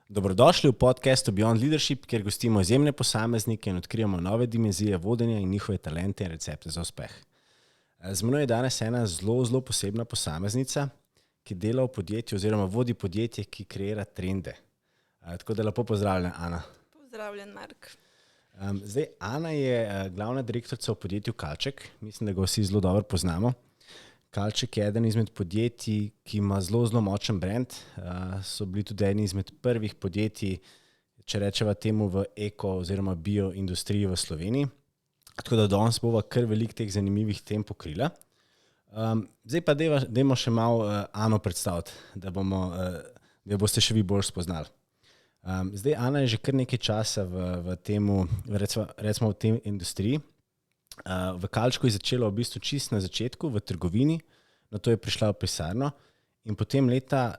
Dobrodošli v podcastu Beyond Leadership, kjer gostimo izjemne posameznike in odkrijemo nove dimenzije vodenja in njihove talente in recepte za uspeh. Z mano je danes ena zelo posebna posameznica, ki dela v podjetju oziroma vodi podjetje, ki kreira trende. Tako da lepo pozdravljena, Ana. Pozdravljen, Mark. Zdaj, Ana je glavna direktorica v podjetju Kalček. Mislim, da ga vsi zelo dobro poznamo. Kalček je eden izmed podjetij, ki ima zelo močen brand. So bili tudi eni izmed prvih podjetij, če rečeva temu, v eko oziroma bio industriji v Sloveniji. Tako da danes bova kar veliko teh zanimivih tem pokrila. Zdaj pa dajmo še malo Ano predstaviti, da boste še vi bolj spoznali. Zdaj, Ana je že kar nekaj časa v tej industriji. V Kalčku je začela v bistvu čisto na začetku v trgovini, nato je prišla v pisarno in potem leta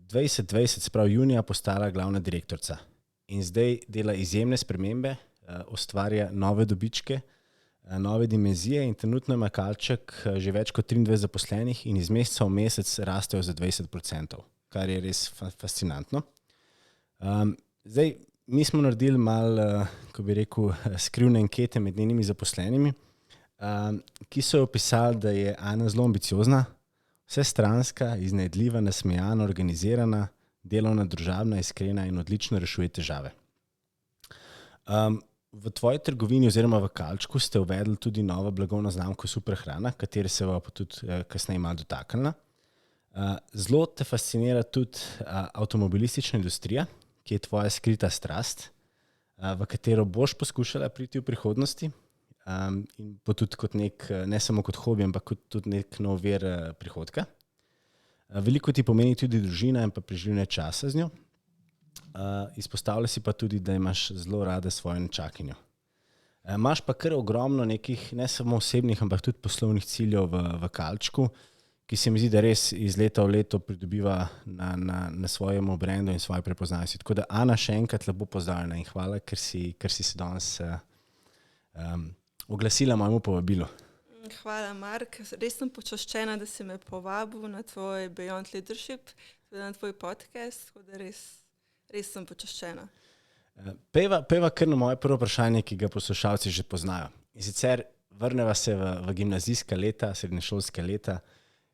2020, se pravi junija, postala glavna direktorica. In zdaj dela izjemne spremembe, ustvarja nove dobičke, nove dimenzije in trenutno ima Kalček že več kot 23 zaposlenih in iz meseca v mesec rastejo za 20%, kar je res fascinantno. Zdaj, mi smo naredili malo, ko bi rekel, skrivne ankete med njenimi zaposlenimi, ki so jo opisali, da je Ana zelo ambiciozna, vsestranska, iznajdljiva, nasmejana, organizirana, delovna, družabna, iskrena in odlično rešuje težave. V tvoji trgovini oziroma v Kalčku ste uvedli tudi novo blagovno znamko Superhrana, katere se bo pa tudi kasneje malo dotaknila. Zelo te fascinira tudi avtomobilistična industrija, ki je tvoja skrita strast, v katero boš poskušala priti v prihodnosti in bo tudi kot ne samo kot hobi, ampak kot tudi nek nov vir prihodka. Veliko ti pomeni tudi družina in pa preživljanje časa z njo. Izpostavlja si pa tudi, da imaš zelo rada svojo nečakinjo. Imaš pa kar ogromno nekih ne samo osebnih, ampak tudi poslovnih ciljev v Kalčku, ki se mi zdi, da res iz leta v leto pridobiva na svojemu brendu in svoji prepoznavnosti. Tako da, Ana, še enkrat lepo pozdravljena in hvala, ker si se danes oglasila mojemu povabilu. Hvala, Mark. Res sem počaščena, da si me povabil na tvoj Beyond Leadership, na tvoj podcast, tako da res sem počaščena. Pejva kar na moje prvo vprašanje, ki ga poslušalci že poznajo. In sicer vrneva se v gimnazijska leta, srednješolska leta.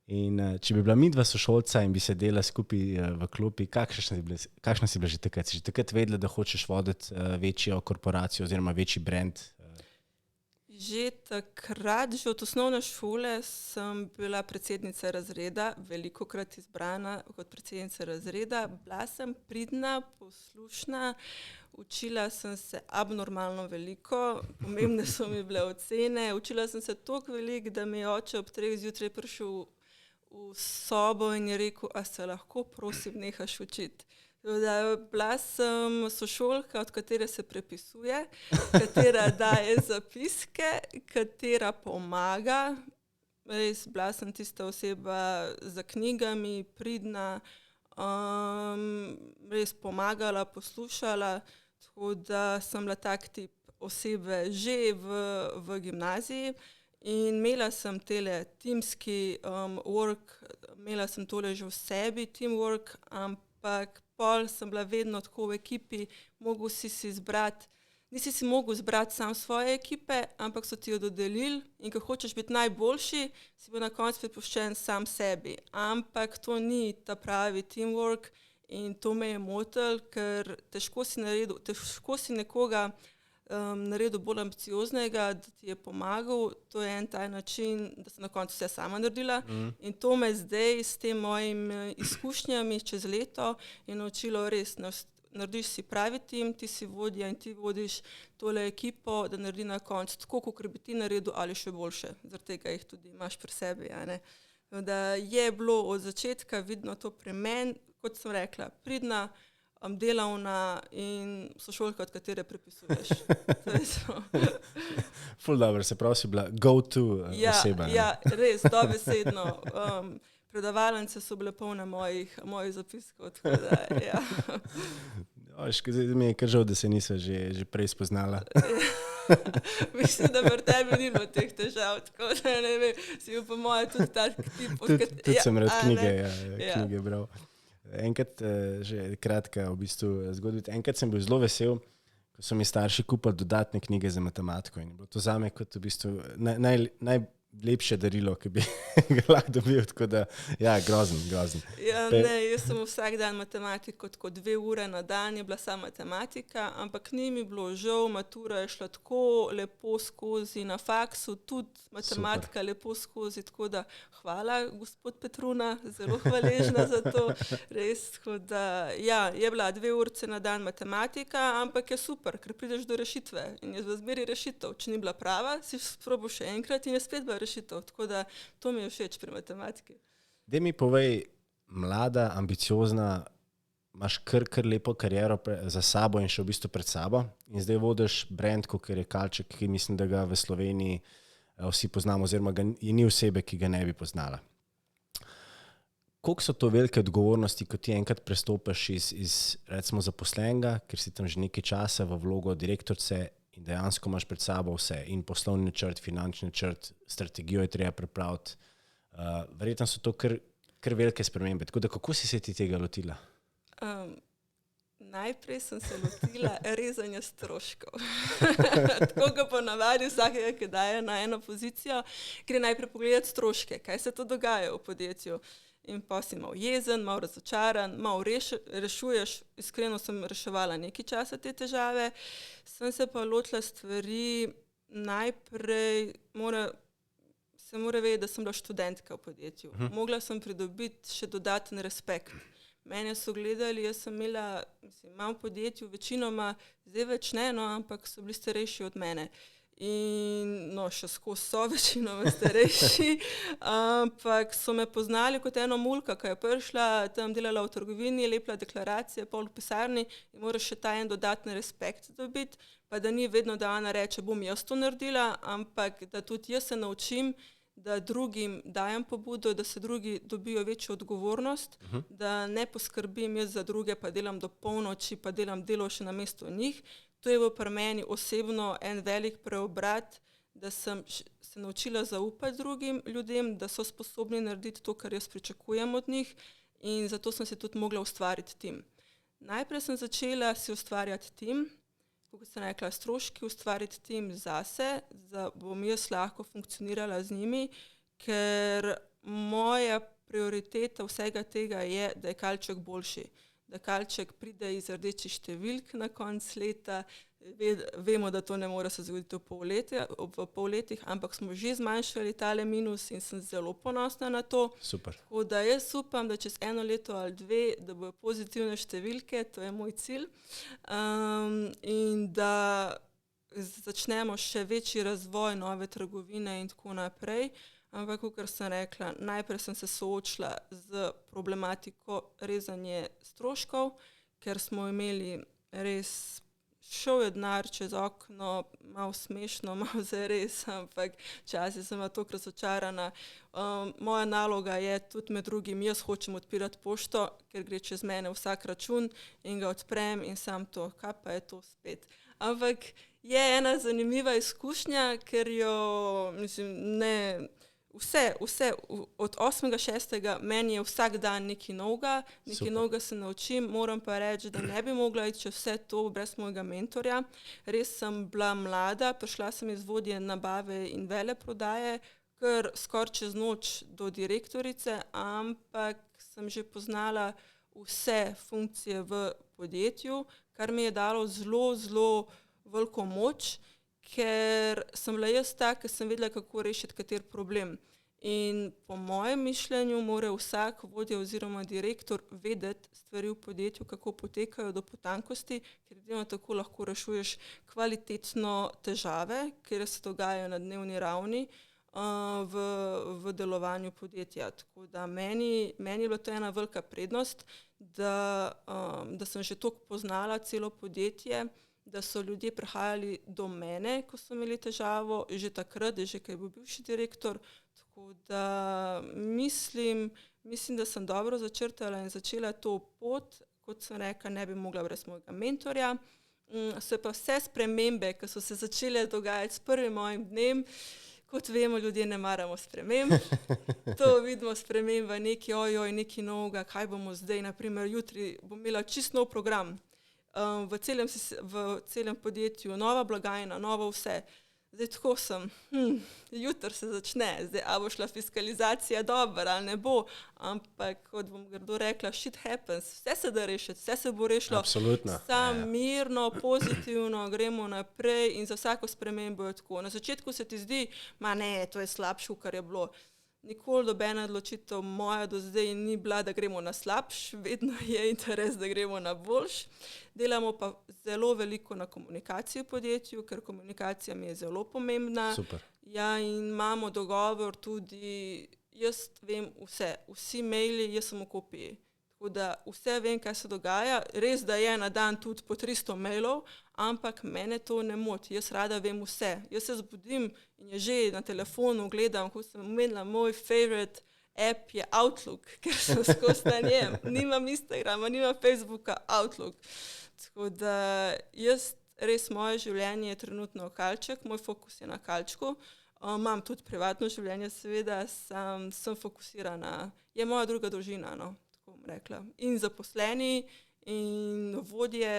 In če bi bila midva sošolca in bi sedela skupaj v klopi, kakšna si bila že takrat? Si že takrat vedela, da hočeš voditi večjo korporacijo oziroma večji brand? Že takrat, že od osnovne šole sem bila predsednica razreda, velikokrat izbrana kot predsednica razreda. Bila sem pridna, poslušna, učila sem se abnormalno veliko, pomembne so mi bile ocene, učila sem se toliko veliko, da mi je oče ob 3 zjutraj prišel v sobo in je rekel, a se lahko, prosim, nehaš učiti. Bila sem sošolka, od katere se prepisuje, katera daje zapiske, katera pomaga. Res, bila sem tista oseba za knjigami, pridna, res pomagala, poslušala, tako da sem bila tak tip osebe že v gimnaziji. In imela sem tele timski work, imela sem tole že v sebi, teamwork, ampak pol sem bila vedno tako v ekipi, nisi si mogel izbrati sam svoje ekipe, ampak so ti jo dodelili in ko hočeš biti najboljši, si bo na koncu prepuščen sam sebi. Ampak to ni ta pravi teamwork in to me je motilo, ker težko si nekoga naredil bolj ambicioznega, da ti je pomagal. To je en taj način, da sem na koncu vse sama naredila. In to me zdaj s tem mojimi izkušnjami čez leto je naučilo res, narediš si pravi tim, ti si vodja in ti vodiš tole ekipo, da naredi na koncu tako, kot bi ti naredil ali še boljše. Zaradi tega jih tudi imaš pri sebi. Da je bilo od začetka vidno to pri meni, kot sem rekla, pridna, delavna in sošolka, od katere prepisuješ. To je to. Ful dobro, se pravi, si bila go-to oseba. Ja, res, dobesedno. Predavalnice so bile polne mojih zapiskov, tako da, ja. Zdaj mi je kar žal, da se nisva že prej spoznala. Mislim, da pri tebi ni bilo teh težav, tako da ne vem, si bil po moje tudi tak tip. Tudi sem rad knjige bral. Enkrat, že kratka v bistvu zgodba, enkrat sem bil zelo vesel, ko so mi starši kupili dodatne knjige za matematiko in je bilo to zame kot v bistvu najlepše darilo, ki bi ga lahko dobil, tako da, ja, grozen. Ja, ne, jaz sem vsak dan matematiko, tako 2 ure na dan je bila sama matematika, ampak ni mi bilo žal, matura je šla tako lepo skozi, na faksu tudi matematika lepo skozi, tako da hvala, gospod Petruna, zelo hvaležna za to, res, tako da, ja, je bila 2 urce na dan matematika, ampak je super, ker prideš do rešitve in je v zmeri rešitev, če ni bila prava, si sprobil še enkrat in je spet bila rešitev, tako da to mi je všeč pri matematiki. Daj mi povej, mlada, ambiciozna, imaš kar lepo kariero za sabo in še v bistvu pred sabo in zdaj vodiš brand, kot je Kalček, ki mislim, da ga v Sloveniji vsi poznamo oziroma ni osebe, ki ga ne bi poznala. Koliko so to velike odgovornosti, ko ti enkrat prestopiš iz recimo zaposlenega, ker si tam že nekaj časa v vlogo direktorice in dejansko imaš pred sabo vse, in poslovni načrt, finančni načrt, strategijo je treba pripraviti. Verjetno so to kar velike spremembe. Tako da, kako si se ti tega lotila? Najprej sem se lotila rezanja stroškov. Tako ga ponavadi vsakega, ki daje na eno pozicijo, gre najprej pogledati stroške, kaj se to dogaja v podjetju. In pa si malo jezen, malo razočaran, malo rešuješ, iskreno sem reševala nekaj časa te težave, sem se pa lotila stvari, najprej se mora vedeti, da sem bila študentka v podjetju. Mogla sem pridobiti še dodaten respekt. Mene so gledali, jaz sem imam v podjetju večinoma, zdaj več ne, no, ampak so bili starejši od mene. In no, še skozi so večinoma starejši, ampak so me poznali kot eno mulka, ki je prišla, tam delala v trgovini, lepila deklaracije, pol v pisarni in moraš še ta en dodatni respekt dobiti, pa da ni vedno, da ona reče, bom jaz to naredila, ampak da tudi jaz se naučim, da drugim dajem pobudo, da se drugi dobijo večjo odgovornost, da ne poskrbim jaz za druge, pa delam do polnoči, pa delam delo še namesto njih. To je pri meni osebno en velik preobrat, da sem se naučila zaupati drugim ljudem, da so sposobni narediti to, kar jaz pričakujem od njih in zato sem si tudi mogla ustvariti tim. Najprej sem začela si ustvarjati tim, kot sem rekla, stroški, ustvariti tim zase, da bom jaz lahko funkcionirala z njimi, ker moja prioriteta vsega tega je, da je Kalček boljši. Da Kalček pride iz rdečih številk na konec leta, vemo, da to ne more se zgoditi v pol letih, ampak smo že zmanjšali tale minus in sem zelo ponosna na to. Super. Tako da jaz upam, da čez 1 leto ali 2, da bojo pozitivne številke, to je moj cilj, in da začnemo še večji razvoj nove trgovine in tako naprej. Ampak, kot sem rekla, najprej sem se soočila z problematiko rezanja stroškov, ker smo imeli res, šel je denar čez okno, malo smešno, malo zares, ampak včasih sem bila toliko razočarana. Moja naloga je tudi med drugim, jaz hočem odpirati pošto, ker gre čez mene vsak račun in ga odprem in sam to, kaj pa je to spet. Ampak je ena zanimiva izkušnja, ker jo, vse, od 8.6. meni je vsak dan nekaj novega se naučim, moram pa reči, da ne bi mogla iti čez vse to brez mojega mentorja. Res sem bila mlada, prišla sem iz vodje nabave in veleprodaje, kar skoraj čez noč do direktorice, ampak sem že poznala vse funkcije v podjetju, kar mi je dalo zelo, zelo veliko moč, ker sem bila jaz ta, ki sem vedela, kako rešiti kater problem. In po mojem mišljenju mora vsak vodja oziroma direktor vedeti stvari v podjetju, kako potekajo do potankosti, ker edino tako lahko rešuješ kvalitetno težave, ker se dogajajo na dnevni ravni v delovanju podjetja. Tako da meni je bila to ena velika prednost, da sem že toliko poznala celo podjetje, da so ljudje prihajali do mene, ko so imeli težavo, že takrat, že ko je bil bivši direktor. Tako da mislim, da sem dobro začrtala in začela to pot, kot sem rekla, ne bi mogla brez mojega mentorja. Se pa vse spremembe, ki so se začele dogajati s prvim mojim dnem, kot vemo, ljudje ne maramo sprememb. To vidimo sprememb v neki ojoj, neki novega, kaj bomo zdaj, naprimer jutri bom imela čist nov program. V celem podjetju, nova blagajna, novo vse. Zdaj tako sem, jutri se začne, zdaj a bo šla fiskalizacija dobra ali ne bo, ampak kot bom grdo rekla, shit happens, vse se da rešiti, vse se bo rešilo. Absolutno. Sam mirno, pozitivno, gremo naprej in za vsako spremembo je tako. Na začetku se ti zdi, ma ne, to je slabše, kar je bilo. Nikoli dobena odločitev moja do zdaj ni bila, da gremo na slabš, vedno je interes, da gremo na boljš. Delamo pa zelo veliko na komunikaciji v podjetju, ker komunikacija mi je zelo pomembna. Super. Ja, in imamo dogovor tudi, jaz vem vsi maili, jaz sem v kopiji. Tako da vse vem, kaj se dogaja. Res, da je na dan tudi po 300 mailov, ampak mene to ne moti. Jaz rada vem vse. Jaz se zbudim in je že na telefonu gledam, ko sem omenila, moj favorite app je Outlook, ker sem skozi na njem. Nimam Instagrama, nimam Facebooka, Outlook. Tako da jaz res moje življenje je trenutno kalček, moj fokus je na kalčku. Imam tudi privatno življenje, seveda, sem fokusirana. Je moja druga družina, no. Rekla. In zaposleni, in vodje,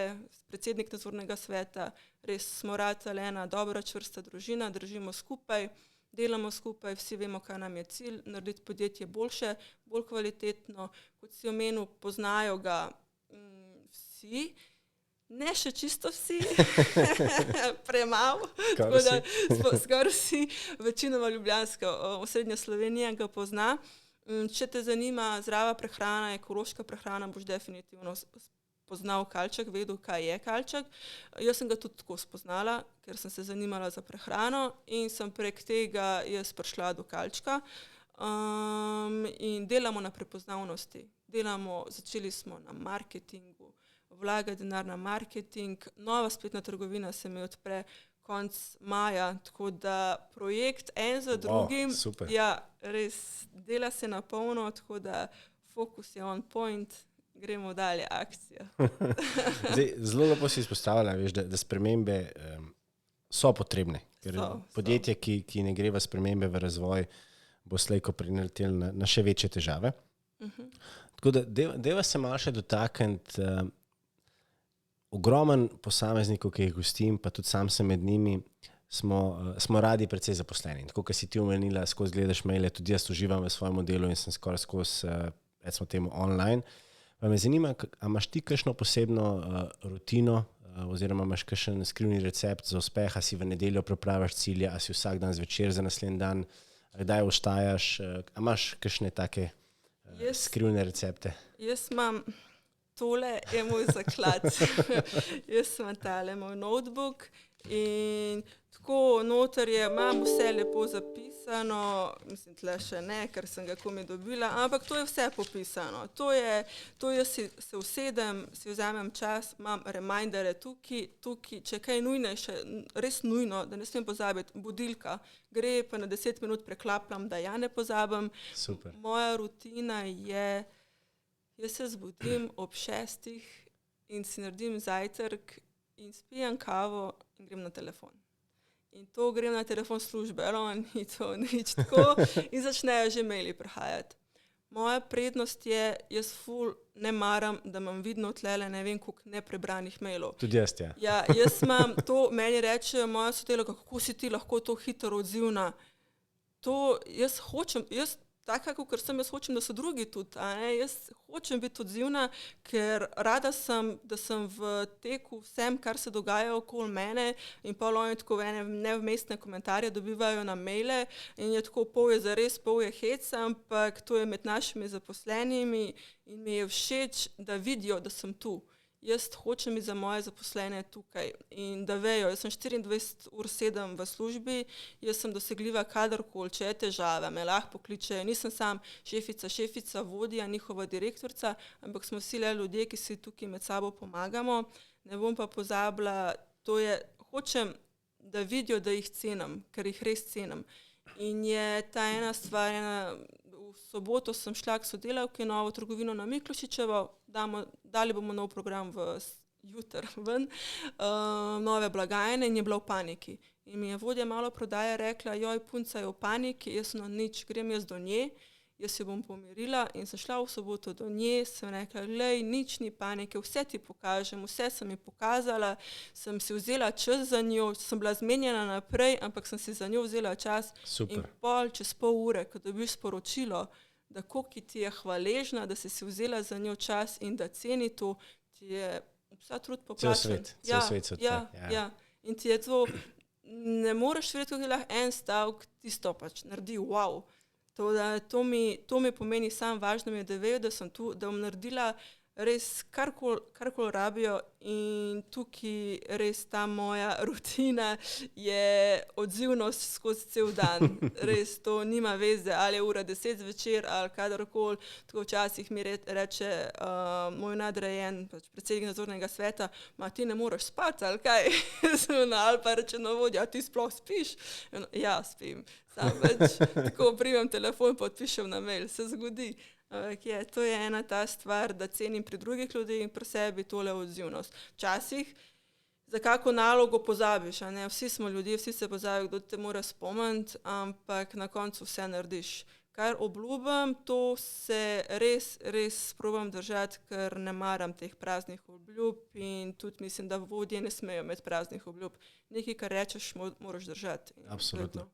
predsednik nadzornega sveta, res smo ratali ena dobra, čvrsta družina, držimo skupaj, delamo skupaj, vsi vemo, kaj nam je cilj, narediti podjetje boljše, bolj kvalitetno, kot si omenil, poznajo ga vsi, ne še čisto vsi, premalo, tako da skoraj vsi, večinoma ljubljanska, osrednja Slovenija ga pozna. Če te zanima zdrava prehrana, ekološka prehrana, boš definitivno poznal kalček, vedel, kaj je kalček. Jaz sem ga tudi tako spoznala, ker sem se zanimala za prehrano in sem prek tega jaz prišla do kalčka. In delamo na prepoznavnosti. Začeli smo na marketingu, vlagati denar na marketing. Nova spletna trgovina se mi odpre konc maja, tako da projekt en za drugim, ja, res dela se na polno, tako da fokus je on point, gremo dalje, akcija. Zdaj, zelo lepo si izpostavila, veš, da spremembe so potrebne, ker podjetje, ki ne gre v spremembe, v razvoj, bo slejko priletelo na še večje težave. Tako da deva se malo še dotakniti ogromen posameznikov, ki jih gostim, pa tudi sam sem med njimi, smo radi precej zaposleni. Tako, kot si ti omenila, skozi gledaš maile, tudi jaz uživam v svojem delu in sem skoraj skozi, recimo temu, online. Pa me zanima, a imaš ti kakšno posebno rutino oziroma imaš kakšen skrivni recept za uspeh, a si v nedeljo pripraviš cilje, a si vsak dan zvečer za naslednji dan, kdaj vstajaš, a imaš kakšne take skrivne recepte? Jaz imam... Tole je moj zaklad. Jaz sem tale moj notebook in tako noter imam vse lepo zapisano, mislim, tle še ne, ker sem ga komaj dobila, ampak to je vse popisano. To jaz se usedem, si vzamem čas, imam remindere tukaj, če kaj nujnejše, res nujno, da ne smem pozabiti, budilka, gre pa na 10 minut preklapljam, da ja ne pozabim. Super. Moja rutina je, jaz se zbudim ob 6 in si naredim zajtrk in spijem kavo in grem na telefon. In to grem na telefon službe, ni to nič tako in začnejo že maili prihajati. Moja prednost je, jaz ful ne maram, da imam vidno tlele ne vem koliko neprebranih mailov. Tudi jaz, ja. Ja, jaz imam to, meni rečejo moja sodelavka, kako si ti lahko to hitro odzivna. To jaz hočem, taka, kot sem, jaz hočem, da so drugi tudi. Jaz hočem biti odzivna, ker rada sem, da sem v teku vsem, kar se dogaja okoli mene in pol oni tako nevmestne komentarje dobivajo na maile in je tako, pol je zares, pol je hec, ampak to je med našimi zaposlenimi in mi je všeč, da vidijo, da sem tu. Jaz hočem biti za moje zaposlene tukaj in da vejo, jaz sem 24/7 v službi, jaz sem dosegljiva kadarkoli, če je težava, me lahko pokličejo, nisem sam šefica, vodja, njihova direktorica, ampak smo vsi le ljudje, ki si tukaj med sabo pomagamo. Ne bom pa pozabila, hočem, da vidijo, da jih cenim, ker jih res cenim. In je ta ena stvar, v soboto sem šla k sodelavki novo trgovino na Miklošičevo, dali bomo nov program jutri ven, nove blagajne in je bila v paniki. In mi je vodja malo prodaje rekla, joj, punca je v paniki, jaz no nič, grem jaz do nje, jaz se bom pomirila in sem šla v soboto do nje, sem rekla, glej, nič ni panike, vse ti pokažem, vse sem ji pokazala, sem si vzela čas za njo, sem bila zmenjena naprej, ampak sem si za njo vzela čas. Super. In čez pol ure, ko dobiš sporočilo, da koliko ti je hvaležna, da si vzela za njo čas in da ceni to, ti je vsa trud poplačen. Cel svet se odpre. Ja. In ti je to, ne moreš verjeti, kako je lahko en stavek tisto pač naredi, wow. To mi pomeni samo važno mi je, da vejo, da sem tu, da bom naredila res karkoli rabijo in tukaj res ta moja rutina je odzivnost skozi cel dan. Res to nima veze, ali je ura 10 zvečer ali kadarkoli. Tako včasih mi reče moj nadrejen, pač predsednik nadzornega sveta, ma ti ne moreš spati ali kaj? Ali pa reče no vodja, ti sploh spiš? Ja, spim. Sam več tako primem telefon, podpišem na mail, se zgodi. To je ena ta stvar, da cenim pri drugih ljudi in pri sebi tole odzivnost. Včasih za kako nalogo pozabiš, a ne? Vsi smo ljudje, vsi se pozabijo, kdo te mora spomniti, ampak na koncu vse narediš. Kar obljubim, to se res probam držati, ker ne maram teh praznih obljub in tudi mislim, da vodje ne smejo imeti praznih obljub. Nekaj, kar rečeš, moraš držati. Absolutno.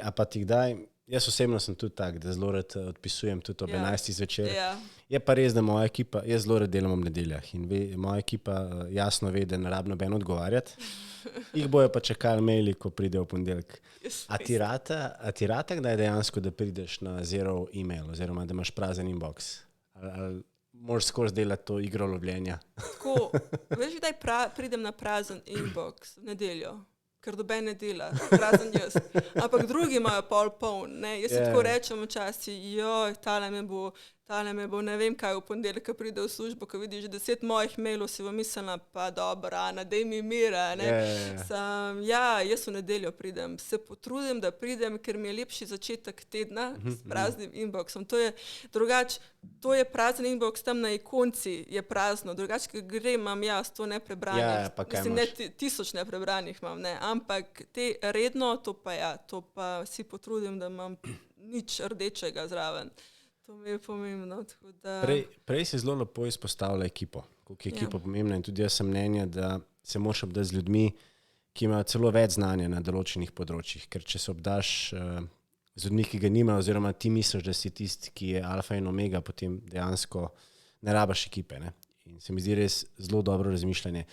A pa ti kdaj, jaz osebno sem tudi tak, da zelo rad odpisujem tudi ob 11. zvečer. Je pa res, da moja ekipa, jaz zelo rad delam ob nedeljah in moja ekipa jasno ve, da ne rabim nobeno odgovarjati. Jih bojo pa čakali maili, ko pride v ponedeljek. A ti rata kdaj dejansko, da prideš na zero email oziroma da imaš prazen inbox? Ali moraš skoraj delati to igro lovljenja? Tako, veš, kdaj pridem na prazen inbox v nedeljo? Ker doben ne dela, razen jaz. Ampak drugi imajo poln, ne. Jaz si tako rečem včasih, joj, tale me bo, ne vem kaj v ponedeljek, ko pride v službo, ko vidiš 10 mojih mailov, si bo mislila, pa dobro, Ana, daj mi mira, ne. Jaz v nedeljo pridem, se potrudim, da pridem, ker mi je lepši začetek tedna s praznim inboxom. To je prazen inbox, tam na ikonci je prazno, drugače, ko grem, imam jaz to neprebranih. Mislim, ne 1000 neprebranih imam, ne, ampak te redno, to pa si potrudim, da imam nič rdečega zraven. To mi je pomembno. Prej si zelo lepo izpostavila ekipo, koliko je ekipa pomembna in tudi jaz sem mnenja, da se moraš obdati z ljudmi, ki imajo celo več znanja na določenih področjih, ker če se obdaš z ljudmi, ki ga nimajo, oziroma ti misliš, da si tisti, ki je alfa in omega, potem dejansko ne rabaš ekipe. Ne? In se mi zdi res zelo dobro razmišljanje.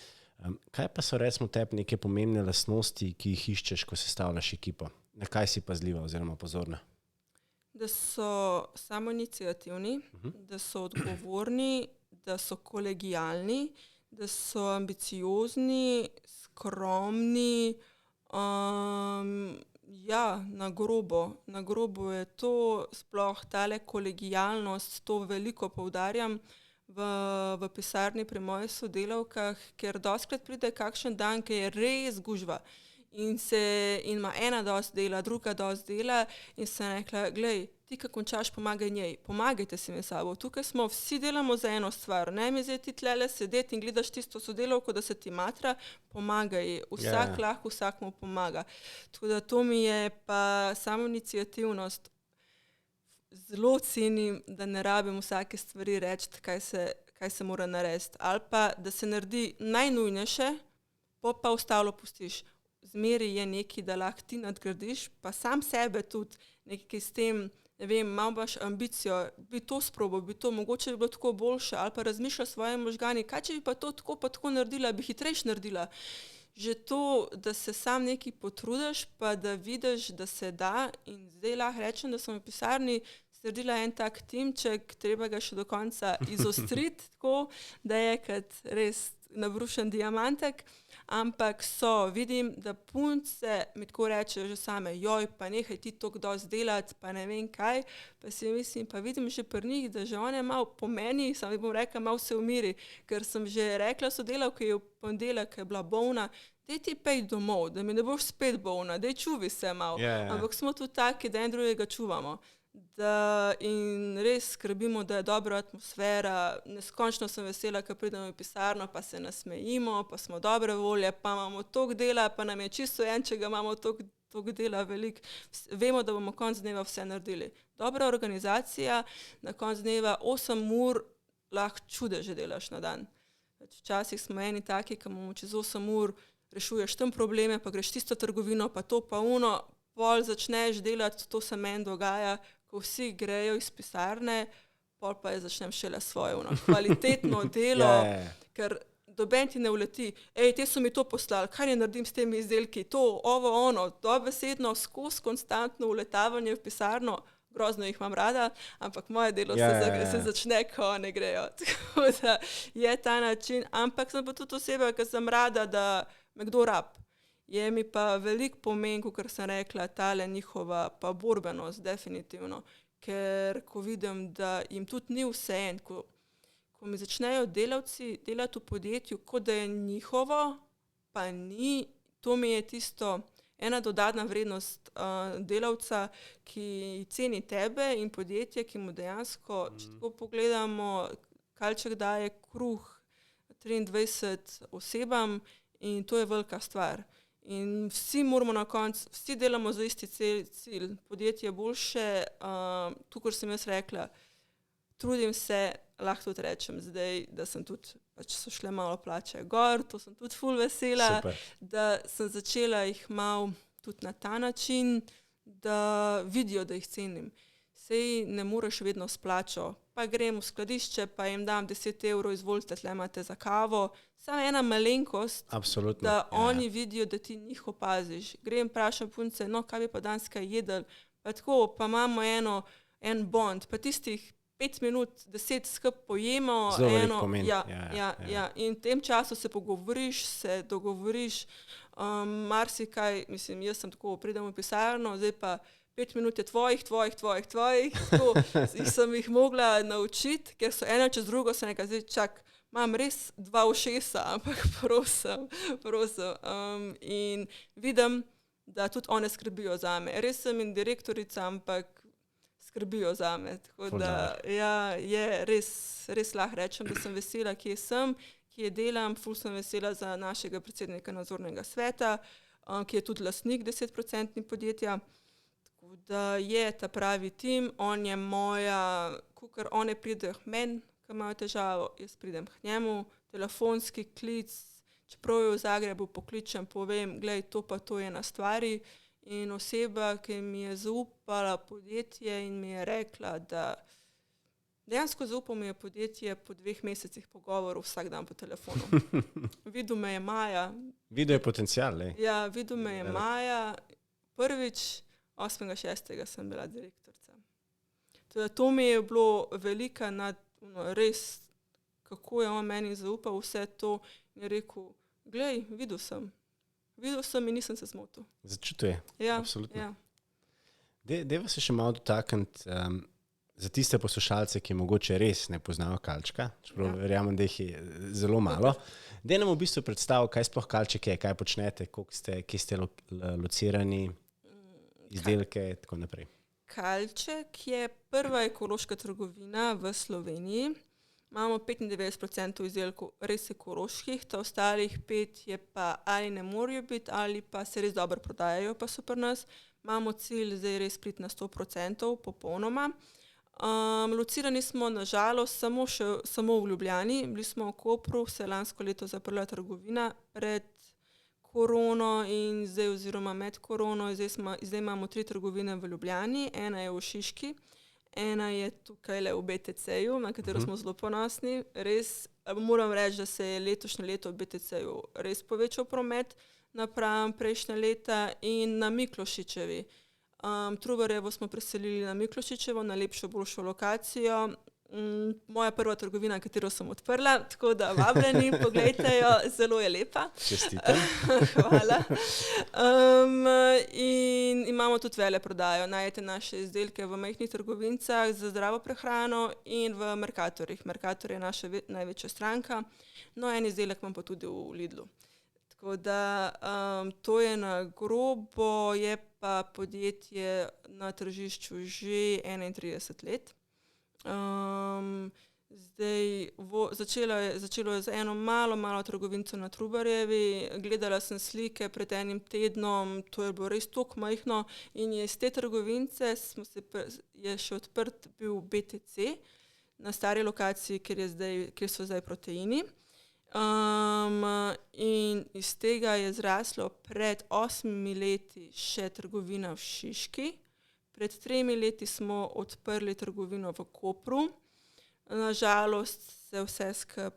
Kaj pa so recimo tebi neke pomembne lastnosti, ki jih iščeš, ko sestavljaš ekipo? Na kaj si pazljiva oziroma pozorna? Da so samoiniciativni, da so odgovorni, da so kolegijalni, da so ambiciozni, skromni, na grobo je to, sploh tale kolegijalnost, to veliko poudarjam v pisarni pri mojih sodelavkah, ker dostikrat pride kakšen dan, ki je res gužva. In ima ena dosti dela, druga dosti dela in sem rekla, glej, ti, ko končaš, pomagaj njej, pomagajte si med sabo. Tukaj smo, vsi delamo za eno stvar, ne mi zdaj ti tlele sedeti in gledaš tisto sodelavko, da se ti matra, pomagaj, vsak lahko vsakmu pomaga. Tako da to mi je pa samoiniciativnost. Zelo cenim, da ne rabim vsake stvari reči, kaj se mora narediti. Ali pa, da se naredi najnujnejše, pa ostalo pustiš. Zmeri je nekaj, da lahko ti nadgradiš, pa sam sebe tudi nekaj s tem, ne vem, malo baš ambicijo, bi to sprobal, mogoče bi bilo tako boljše, ali pa razmišlja svoje možgani, kaj če bi pa to tako naredila, bi hitrejš naredila. Že to, da se sam nekaj potrudiš, pa da vidiš, da se da in zdaj lahko rečem, da sem v pisarni naredila en tak timček, treba ga še do konca izostriti, tako, da je kot res nabrušen diamantek, ampak vidim, da punce mi tako rečejo že same, joj, pa nehaj ti toliko dosti delati, pa ne vem kaj, pa si mislim, pa vidim že pri njih, da že one malo po meni, sam bom rekla, malo se umiri, ker sem že rekla sodelavki v ponedeljek, ki je bila bolna, daj ti pej domov, da mi ne boš spet bolna, daj čuvi se malo, ampak smo tu taki, da en drugega čuvamo. In res skrbimo, da je dobra atmosfera. Neskončno sem vesela, ko pridemo v pisarno, pa se nasmejimo, pa smo dobre volje, pa imamo toliko dela, pa nam je čisto če ga imamo toliko dela veliko. Vemo, da bomo konec dneva vse naredili. Dobra organizacija, na konec dneva 8 ur lahko čudeže delaš na dan. Včasih smo eni taki, ki imamo čez 8 ur, rešuješ tam probleme, pa greš tisto trgovino, pa to, pa uno, pol začneš delati, to se meni dogaja, ko vsi grejo iz pisarne, pol pa začnem šele svoje kvalitetno delo, ker doben ti ne uleti. Te so mi to poslali, kaj ne naredim s temi izdelki, to, ono, dobesedno, skozi konstantno uletavanje v pisarno, grozno jih imam rada, ampak moje delo se začne, ko ne grejo. Tako da je ta način, ampak sem pa tudi oseba, ker sem rada, da me kdo rab. Je mi pa veliko pomen, kot sem rekla, tale njihova pa borbenost, definitivno. Ker ko vidim, da jim tudi ni vseeno, ko mi začnejo delavci delati v podjetju, kot da je njihovo, pa ni, to mi je tisto ena dodatna vrednost delavca, ki ceni tebe in podjetje, ki mu dejansko, če tako pogledamo, Kalček daje kruh 23 osebam in to je velika stvar. In vsi moramo na koncu, vsi delamo za isti cilj, podjetje je boljše, tukaj sem jaz rekla, trudim se, lahko tudi rečem zdaj, da sem tudi, pač so šle malo plače gor, to sem tudi ful vesela, super. Da sem začela jih malo tudi na ta način, da vidijo, da jih cenim. Sej ne moreš vedno s plačo, pa grem v skladišče, pa jim dam 10 evrov, izvolite, tle imate za kavo. Samo ena malenkost, absolutno, da oni vidijo, da ti njih opaziš. Grem, vprašam punce, no, kaj bi pa danes kaj jedel, pa tako, pa imamo en bond, pa tistih 5 minut, 10 skupaj pojemo. Zelo veliko pomeni. Ja. In v tem času se pogovoriš, se dogovoriš, marsikaj, mislim, jaz sem tako, pridem v pisarno, zdaj pa 5 minut je tvojih, tako, sem jih mogla naučiti, ker so ena čez drugo, se nekaj zdaj čak, imam res 2 ušesa, ampak prosim. In vidim, da tudi one skrbijo zame. Res sem in direktorica, ampak skrbijo zame. Tako da je res lahko rečem, da sem vesela, kje sem, kje delam, ful sem vesela za našega predsednika nadzornega sveta, ki je tudi lastnik 10% podjetja. Tako da je ta pravi tim, on je moja, kakor one pridejo k meni, ko imajo težavo, jaz pridem k njemu, telefonski klic, čeprav je v Zagrebu, pokličem, povem, glej, to pa to je na stvari. In oseba, ki mi je zaupala podjetje in mi je rekla, da dejansko zaupal mi je podjetje po 2 mesecih pogovorov vsak dan po telefonu. Videl me je maja. Videl je potencial, Ja, videl me je maja. Prvič, 8.6. sem bila direktorica. Teda to mi je bilo velika res, kako je on meni zaupal vse to in je rekel, glej, videl sem in nisem se zmotil. Začutil je, absolutno. Ja. Deva se še malo dotakniti za tiste poslušalce, ki mogoče res ne poznajo Kalčka, čeprav verjamem, da jih je zelo malo. Dej nam v bistvu predstaviti, kaj sploh Kalček je, kaj počnete, kje ste locirani, izdelke, tako naprej. Kalček je prva ekološka trgovina v Sloveniji. Imamo 95% izdelkov res ekoloških, ta ostalih 5 je pa ali ne morajo biti, ali pa se res dobro prodajajo, pa so pri nas. Imamo cilj zdaj res priti na 100% popolnoma. Locirani smo na žalost samo v Ljubljani, bili smo v Kopru, se je lansko leto zaprla trgovina pred korono in zdaj oziroma med korono, zdaj imamo 3 trgovine v Ljubljani, ena je v Šiški, ena je tukaj le v BTC-ju, na katero smo zelo ponosni. Res, moram reči, da se je letošnje leto v BTC-ju res povečal promet napram prejšnje leta in na Miklošičevi. Trubarjevo smo preselili na Miklošičevo, na lepšo, boljšo lokacijo. Moja prva trgovina, katero sem odprla, tako da vabljeni, poglejte jo, zelo je lepa. Čestitam. Hvala. In imamo tudi veleprodajo. Najdete naše izdelke v majhnih trgovincah za zdravo prehrano in v Mercatorjih. Mercator je naša največja stranka, no en izdelek imam pa tudi v Lidlu. Tako da to je na grobo, je pa podjetje na tržišču že 31 let. Zdaj, začelo je z eno malo trgovinco na Trubarjevi. Gledala sem slike pred enim tednom, to je bilo res toliko majhno in je iz te trgovince je še odprt bil BTC na stari lokaciji, kjer so zdaj Proteini. In iz tega je zraslo pred 8 leti še trgovina v Šiški. Pred 3 leti smo odprli trgovino v Kopru. Nažalost se vse skupaj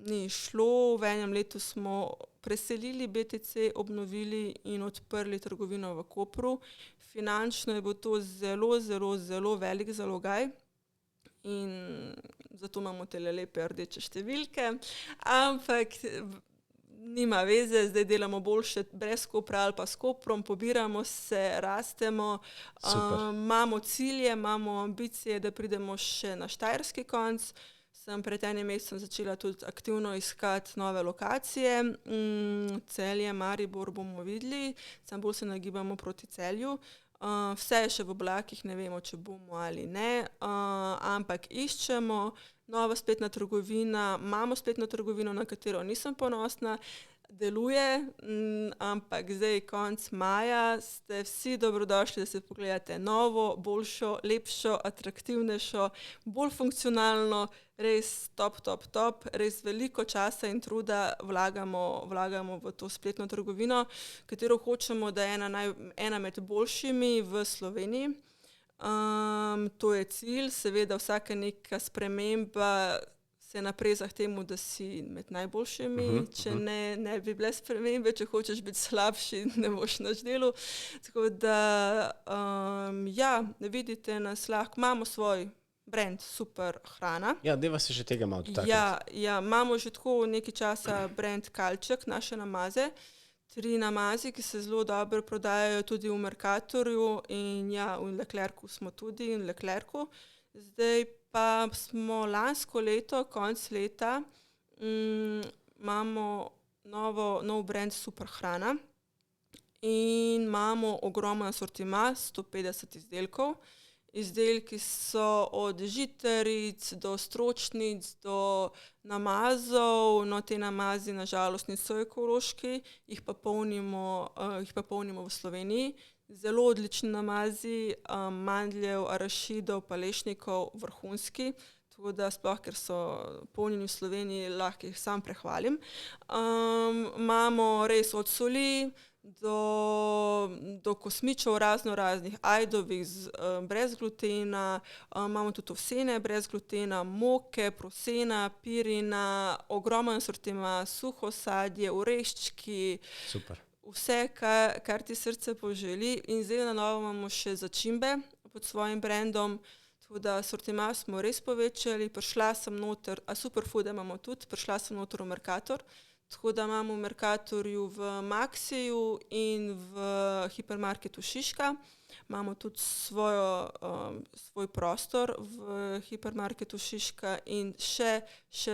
ni šlo. V enem letu smo preselili BTC, obnovili in odprli trgovino v Kopru. Finančno je bil to zelo velik zalogaj in zato imamo te lepe rdeče številke, ampak nima veze, zdaj delamo boljše brez Kopra ali pa s Koprom, pobiramo se, rastemo, imamo cilje, imamo ambicije, da pridemo še na štajerski konc. Sem pred enim mesecem začela tudi aktivno iskati nove lokacije. Celje, Maribor bomo videli, samo bolj se nagibamo proti Celju. Vse je še v oblakih, ne vemo, če bomo ali ne, ampak iščemo. Nova spletna trgovina, imamo spletno trgovino, na katero nisem ponosna, deluje, ampak zdaj konec maja ste vsi dobrodošli, da se pogledate novo, boljšo, lepšo, atraktivnejšo, bolj funkcionalno, res top, res veliko časa in truda vlagamo v to spletno trgovino, katero hočemo, da je ena med boljšimi v Sloveniji. To je cilj, seveda vsaka neka sprememba se napreza k temu, da si med najboljšimi, če ne bi bile spremembe, če hočeš biti slabši, ne boš nič delal. Tako da, vidite nas lahko, imamo svoj brand Super hrana. Ja, deva se že tega malo dotakniti. Ja, imamo že tako nekaj časa brand Kalček, naše namaze. 3 namazi, ki se zelo dobro prodajajo tudi v Mercatorju in v Leclercu smo tudi, in Leclercu. Zdaj pa smo lansko leto, konec leta, imamo nov brand Super hrana in imamo ogromen asortiman, 150 izdelkov. Izdelki so od žitaric do stročnic do namazov, no te namazi na žalost niso ekološki, jih pa polnimo v Sloveniji. Zelo odlični namazi, mandljev, arašidov, palešnikov, vrhunski, tako da sploh, ker so polnjeni v Sloveniji, lahko jih sam prehvalim. Imamo res od soli do kosmičev raznih ajdovih brez glutena, imamo tudi ovsene brez glutena, moke, prosena, pirina, ogromen asortiman, suho sadje, oreščki. Super. Vse, kar ti srce poželi. In zdaj na novo imamo še začimbe pod svojim brandom, tako da asortiman smo res povečali. Prišla sem noter, Superfoode imamo tudi, prišla sem noter v Mercator, tako da imamo v Mercatorju v Maxiju in v hipermarketu Šiška. Imamo tudi svoj prostor v hipermarketu Šiška in še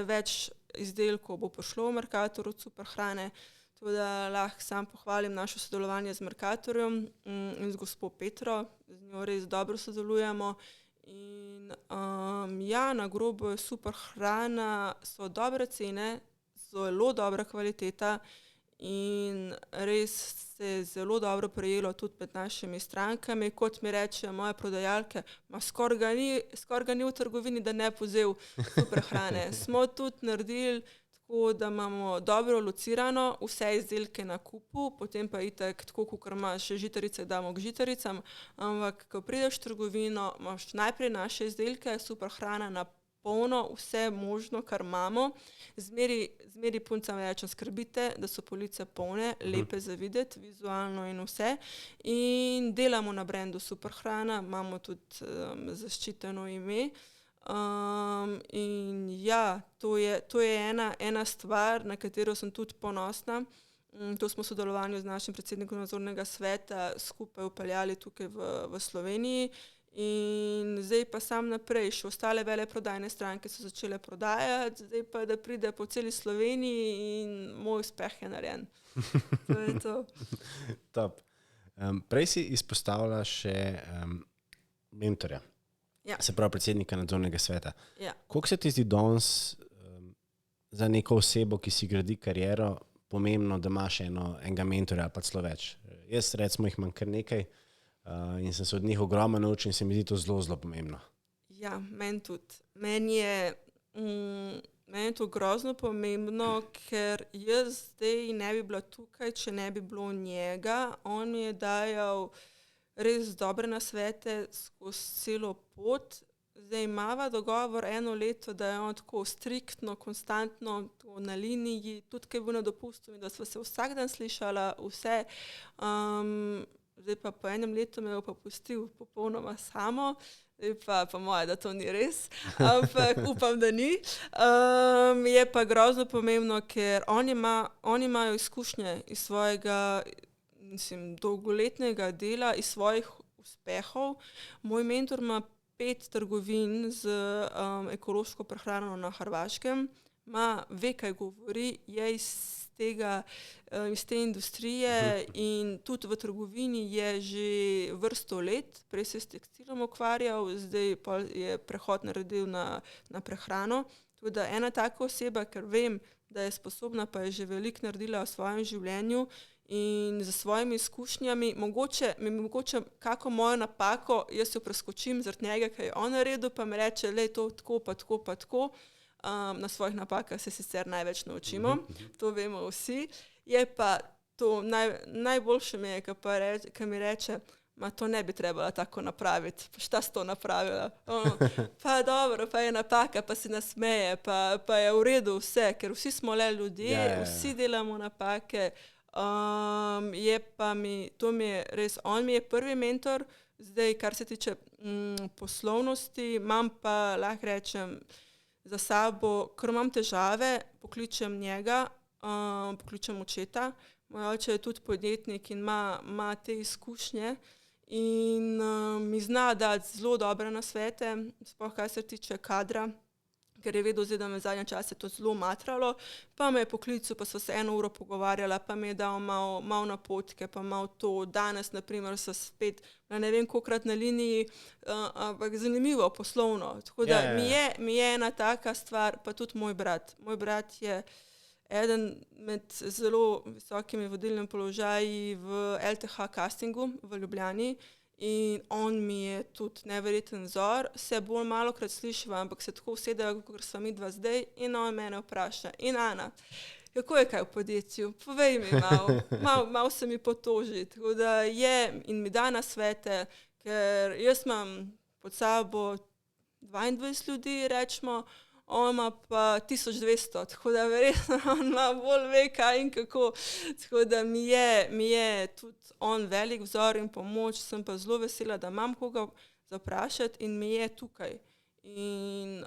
več izdelkov bo prišlo v Mercator od Super hrane. Tako da lahko sam pohvalim naše sodelovanje z Mercatorjem in z gospo Petro, z njo res dobro sodelujemo. In na grobo je Super hrana, so dobre cene, zelo dobra kvaliteta in res se je zelo dobro prejelo tudi med našimi strankami. Kot mi rečejo moje prodajalke, skoraj ga ni v trgovini, da ne povzel Super hrane. Smo tudi naredili tako, da imamo dobro locirano vse izdelke na kupu, potem pa itak, tako kakor imaš žitarice, damo k žitaricam, ampak ko prideš v trgovino, imaš najprej naše izdelke, Super hrana na polno, vse možno, kar imamo. Zmeri puncam rečem, skrbite, da so police polne, lepe za videti, vizualno in vse. In delamo na brandu Super hrana, imamo tudi zaščiteno ime. In to je ena stvar, na katero sem tudi ponosna. To smo v sodelovanju z našim predsednikom nadzornega sveta skupaj upeljali tukaj v Sloveniji. In zdaj pa sam naprej, še ostale veleprodajne stranke so začele prodajati, zdaj pa da pride po celi Sloveniji in moj uspeh je narejen. To je to. Top. Prej si izpostavila še mentorja, Ja. se pravi predsednika nadzornega sveta. Ja. Koliko se ti zdi danes za neko osebo, ki si gradi kariero, pomembno, da imaš enega mentorja ali pa celo več? Jaz recimo jih imam kar nekaj in sem se od njih ogromno naučil in se mi zdi to zelo, zelo pomembno. Ja, meni tudi. Meni je to grozno pomembno, ker jaz zdaj ne bi bila tukaj, če ne bi bilo njega. On mi je dajal res dobre nasvete skozi celo pot. Zdaj imava dogovor 1 leto, da je on tako striktno, konstantno na liniji, tudi kaj bo na dopustu, da sva se vsak dan slišala, vse. Zdaj pa po 1 letu me je pa pustil popolnoma samo. Pa moje, da to ni res, ampak upam, da ni. Je pa grozno pomembno, ker oni imajo izkušnje iz svojega, dolgoletnega dela, iz svojih uspehov. Moj mentor ima 5 trgovin z ekološko prehrano na Hrvaškem. Ve, kaj govori, je iz te industrije in tudi v trgovini je že vrsto let, prej se je s tekstilom ukvarjal, zdaj pa je prehod naredil na prehrano. Tudi ena taka oseba, ker vem, da je sposobna, pa je že veliko naredila v svojem življenju in za svojimi izkušnjami, mogoče kako mojo napako, jaz jo preskočim zaradi njega, kaj je on naredil, pa mi reče, lej, to tako, pa tako, pa tako. Na svojih napakah se sicer največ naučimo, to vemo vsi. Je pa to najboljše mi je, ko mi reče, to ne bi trebala tako napraviti, pa šta si to napravila? Pa dobro, pa je napaka, pa se nasmeje, pa je v redu vse, ker vsi smo le ljudje, vsi delamo napake. To mi je res, on mi je prvi mentor, zdaj kar se tiče poslovnosti, imam pa, lahko rečem, za sabo, ker imam težave, pokličem njega, pokličem očeta. Moj oče je tudi podjetnik in ima te izkušnje in mi zna dati zelo dobre nasvete, sploh kar se tiče kadra, ker je vedel, da me zadnje čase to zelo matralo, pa me je poklical, pa sva se 1 uro pogovarjala, pa mi je dal malo napotke, pa malo to. Danes, na primer, so spet ne vem kolikrat na liniji, ampak zanimivo poslovno. Tako da mi je ena taka stvar, pa tudi moj brat. Moj brat je eden med zelo visokimi vodilnimi položaji v LTH castingu v Ljubljani. In on mi je tudi neverjeten vzor, se bolj malokrat slišiva, ampak se tako usedejo, kot sva midva zdaj, in on mene vpraša, in Ana, kako je kaj v podjetju? Povej mi malo se mi potoži. Tako da je in mi da nasvete, ker jaz imam pod sabo 22 ljudi, rečemo, on ima pa 1200, tako da verjetno on ima bolj ve, kaj in kako. Tako da mi je tudi on velik vzor in pomoč, sem pa zelo vesela, da imam koga zaprašati in mi je tukaj. In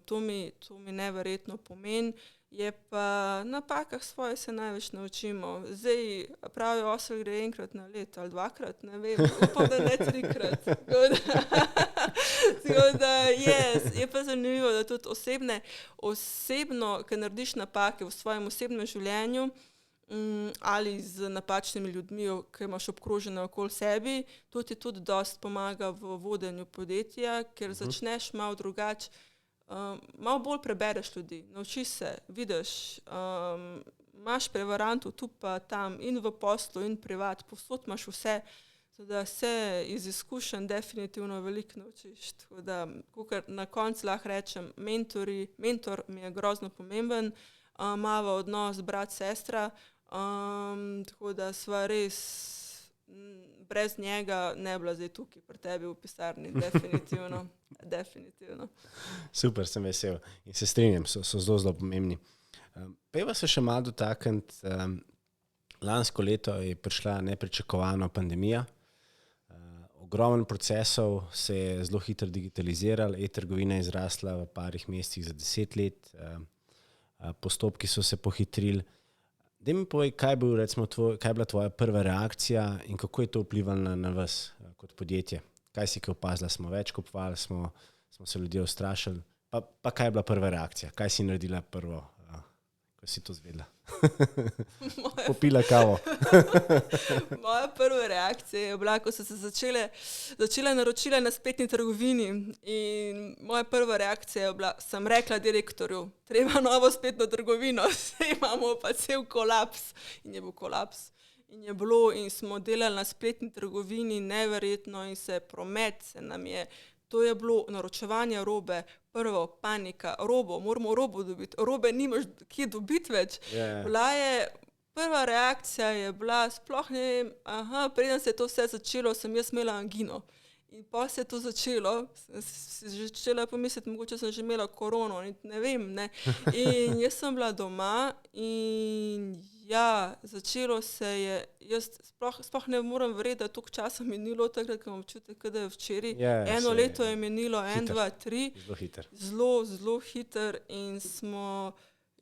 to mi neverjetno pomeni. Je pa napakah svoje se največ naučimo. Zdaj pravijo, osel gre 1-krat na leto ali 2-krat, ne vem, upam, da ne 3-krat. Tako da je pa zanimivo, da tudi osebno, ko narediš napake v svojem osebnem življenju ali z napačnimi ljudmi, ki imaš obkrožene okoli sebi, to ti tudi dosti pomaga v vodenju podjetja, ker začneš malo drugače, malo bolj prebereš ljudi, naučiš se, vidiš, imaš prevarantov tu pa tam in v poslu in privat, povsod imaš vse, da se iz izkušenj definitivno veliko naučiš. Tako da, kakor na koncu lahko rečem, mentor mi je grozno pomemben, imava odnos brat-sestra, tako da sva res, brez njega ne bila zdaj tukaj pri tebi v pisarni, definitivno. Definitivno. Super, sem vesel in se strinjam, so zelo, zelo pomembni. Pejva se še malo dotakniti, lansko leto je prišla nepričakovana pandemija, ogromno procesov se je zelo hitro digitaliziral, e-trgovina je izrasla v parih mesecih za 10 let, postopki so se pohitrili. Daj mi povej, kaj je bila tvoja prva reakcija in kako je to vplivalo na vas kot podjetje? Kaj si kaj opazila? Smo več kupovali, smo se ljudje ustrašili? Pa kaj je bila prva reakcija? Kaj si naredila prvo, ko si to zvedla? Popila kavo. Moja prva reakcija je bila, ko so se začele naročila na spletni trgovini in moja prva reakcija je bila, sem rekla direktorju, treba novo spletno trgovino, saj imamo pa cel kolaps. In je bil kolaps. In je bilo in smo delali na spletni trgovini neverjetno in promet se nam je, to je bilo naročevanje robe, prvo panika, moramo robo dobiti, robe nimaš kje dobiti več. Bila je, prva reakcija je bila, sploh ne vem, preden se je to vse začelo, sem jaz imela angino. In pa se je to začelo, sem si že začela pomisliti, mogoče sem že imela korono, ne vem, ne. In jaz sem bila doma in ja, začelo se je, jaz sploh ne morem verjeti, da toliko časa minilo, takrat, ko imam občutek, da je včeraj. Eno leto je minilo, 1, 2, 3. Zelo hiter. Zelo hiter in smo,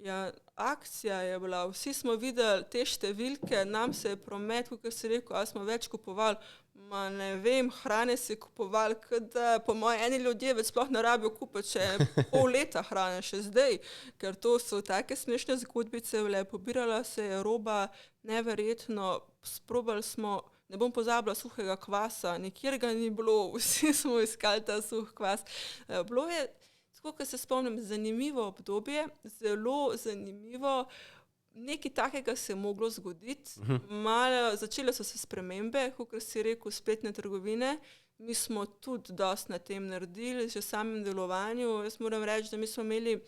ja, akcija je bila, vsi smo videli te številke, nam se je promet, kot si rekel, ali smo več kupovali, ma ne vem, hrane si kupovali, da po moje eni ljudje več sploh ne rabijo kupiti še pol leta hrane, še zdaj, ker to so take smešne zgodbice, pobirala se je roba, neverjetno, sprobali smo, ne bom pozabila suhega kvasa, nikjer ga ni bilo, vsi smo iskali ta suh kvas. Bilo je, tako ko se spomnim, zanimivo obdobje, zelo zanimivo, nekaj takega se je moglo zgoditi, začele so se spremembe, kot si rekel, spletne trgovine, mi smo tudi dosti na tem naredili, že v samem delovanju, jaz moram reči, da mi smo imeli,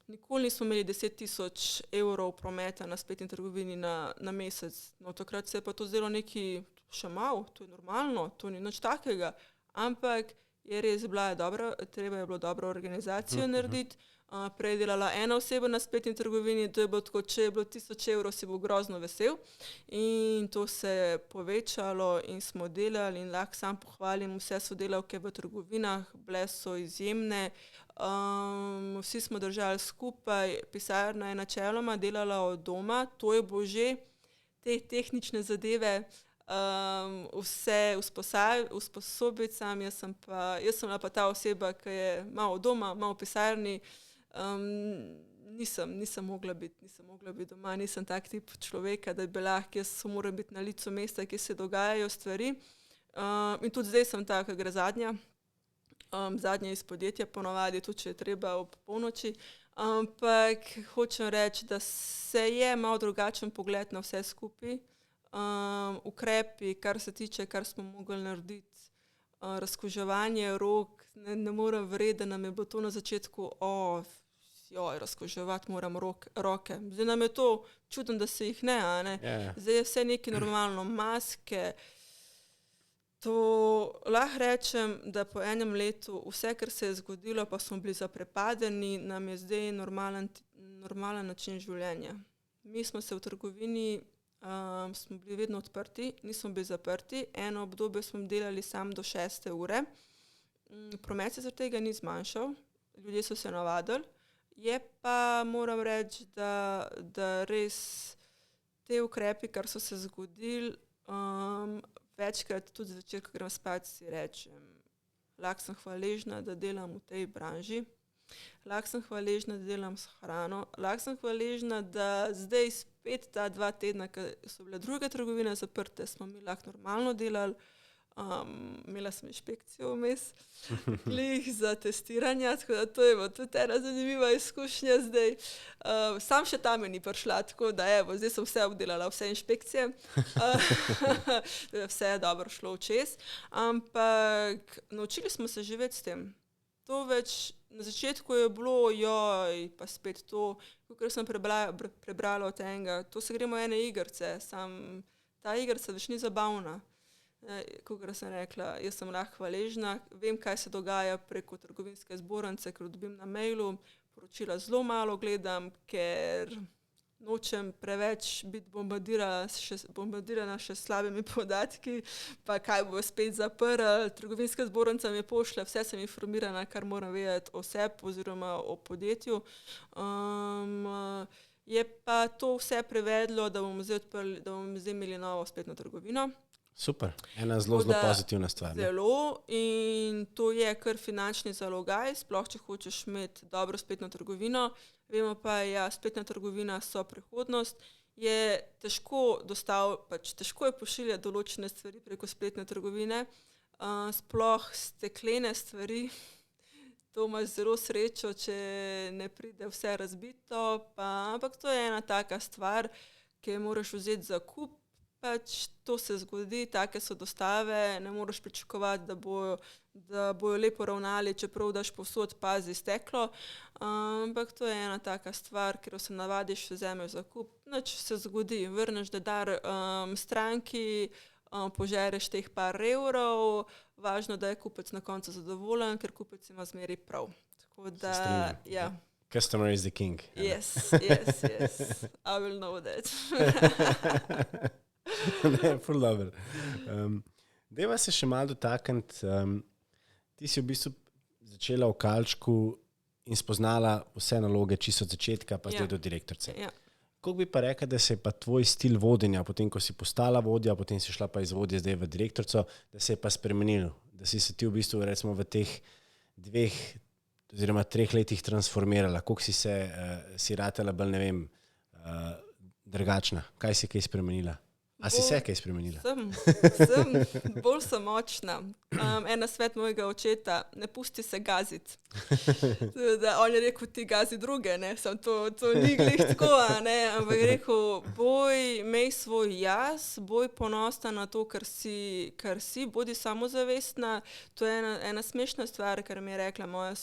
nikoli nismo imeli 10.000 evrov prometa na spletni trgovini na mesec, no takrat se je pa to zdelo nekaj še malo, to je normalno, to ni nič takega, ampak je res bila dobra, treba je bilo dobro organizacijo narediti, prej delala ena oseba na spletni trgovini, to je bilo tako, če je bilo 1000 evrov, si bil grozno vesel in to se je povečalo in smo delali in lahko sam pohvalim vse sodelavke v trgovinah, bile so izjemne, vsi smo držali skupaj, pisarna je načeloma delala od doma, to je bilo že, te tehnične zadeve, vse usposobicam, jaz sem bila pa ta oseba, ki je malo doma, malo v pisarni, nisem mogla biti doma, nisem tak tip človeka, da bi lahko, jaz moram biti na licu mesta, kjer se dogajajo stvari, in tudi zdaj sem taka, gre zadnja iz podjetja, ponavadi tudi, če je treba ob polnoči, ampak hočem reči, da se je malo drugačen pogled na vse skupaj, ukrepi, kar se tiče, kar smo mogli narediti, razkuževanje rok, ne morem verjeti, da nam je bilo to na začetku, razkuževati moram roke. Zdaj nam je to čudno, da se jih ne, a ne. Zdaj je vse nekaj normalno, maske, to lahko rečem, da po enem letu vse, kar se je zgodilo, pa smo bili zaprepadeni, nam je zdaj normalen način življenja. Mi smo se v trgovini, smo bili vedno odprti, nismo bili zaprti, eno obdobje smo delali sam do 6. ure, promet se zaradi tega ni zmanjšal, ljudje so se navadili, je pa, moram reči, da res te ukrepi, kar so se zgodili, večkrat tudi zvečer, ko grem spat, si rečem, lahko sem hvaležna, da delam v tej branži, lahko sem hvaležna, da delam s hrano, lahko sem hvaležna, da zdaj spet ta 2 tedna, ko so bile druge trgovine zaprte, smo mi lahko normalno delali, imela sem inšpekcijo vmes, glih za testiranja, tako da to je bilo tudi ena zanimiva izkušnja zdaj. Sam še tam ni prišla, tako da evo, zdaj sem vse obdelala, vse inšpekcije, vse je dobro šlo čez, ampak naučili smo se živeti s tem. To več, na začetku je bilo, pa spet to, kakor sem prebrala od enega, to se gremo ene igrice, ta igrica več ni zabavna. Kakor sem rekla, jaz sem lahko hvaležna, vem, kaj se dogaja preko trgovinske zbornice, ker dobim na mailu, poročila zelo malo gledam, ker nočem preveč biti bombardirana še s slabimi podatki, pa kaj bo spet zaprl, trgovinska zbornica mi pošlje, vse sem informirana, kar moram vedeti o sebi oziroma o podjetju. Je pa to vse privedlo, da bomo zdaj imeli novo spletno trgovino. Super, ena zelo pozitivna stvar. Zelo, in to je kar finančni zalogaj, sploh če hočeš imeti dobro spletno trgovino. vemo pa, ja, spletna trgovina so prihodnost, je težko težko je pošiljati določene stvari preko spletne trgovine, sploh steklene stvari. To imaš zelo srečo, če ne pride vse razbito, ampak to je ena taka stvar, ki jo moraš vzeti za kup, pač to se zgodi, take so dostave, ne moreš pričakovati, da bojo lepo ravnali, čeprav daš povsod pazi steklo, ampak to je ena taka stvar, kjer se navadiš, vzameš za kup, nič se zgodi, vrneš denar stranki, požereš teh par evrov, važno, da je kupec na koncu zadovoljen, ker kupec ima zmeraj prav. Tako da, ja. Customer is the king. Yes. I will know that. Ne, ful dobro. Deva se še malo dotakniti. Ti si v bistvu začela v Kalčku in spoznala vse naloge čisto od začetka, pa zdaj do direktorice. Ja. Kako bi pa rekla, da se je pa tvoj stil vodenja, potem ko si postala vodja, potem si šla pa iz vodje zdaj v direktorico, da se je pa spremenil, da si se ti v bistvu recimo v teh 2 oziroma 3 letih transformirala, koliko si ratela bolj, ne vem, drugačna, kaj si kaj spremenila? A si se kaj spremenila? Bolj sem močna. En svet mojega očeta, ne pusti se gaziti. On je rekel, ti gazi druge, ne, sam to ni glih tako, ne, ampak je rekel, imej svoj jaz, boj ponosna na to, kar si, bodi samozavestna. To je ena smešna stvar, kar mi je rekla moja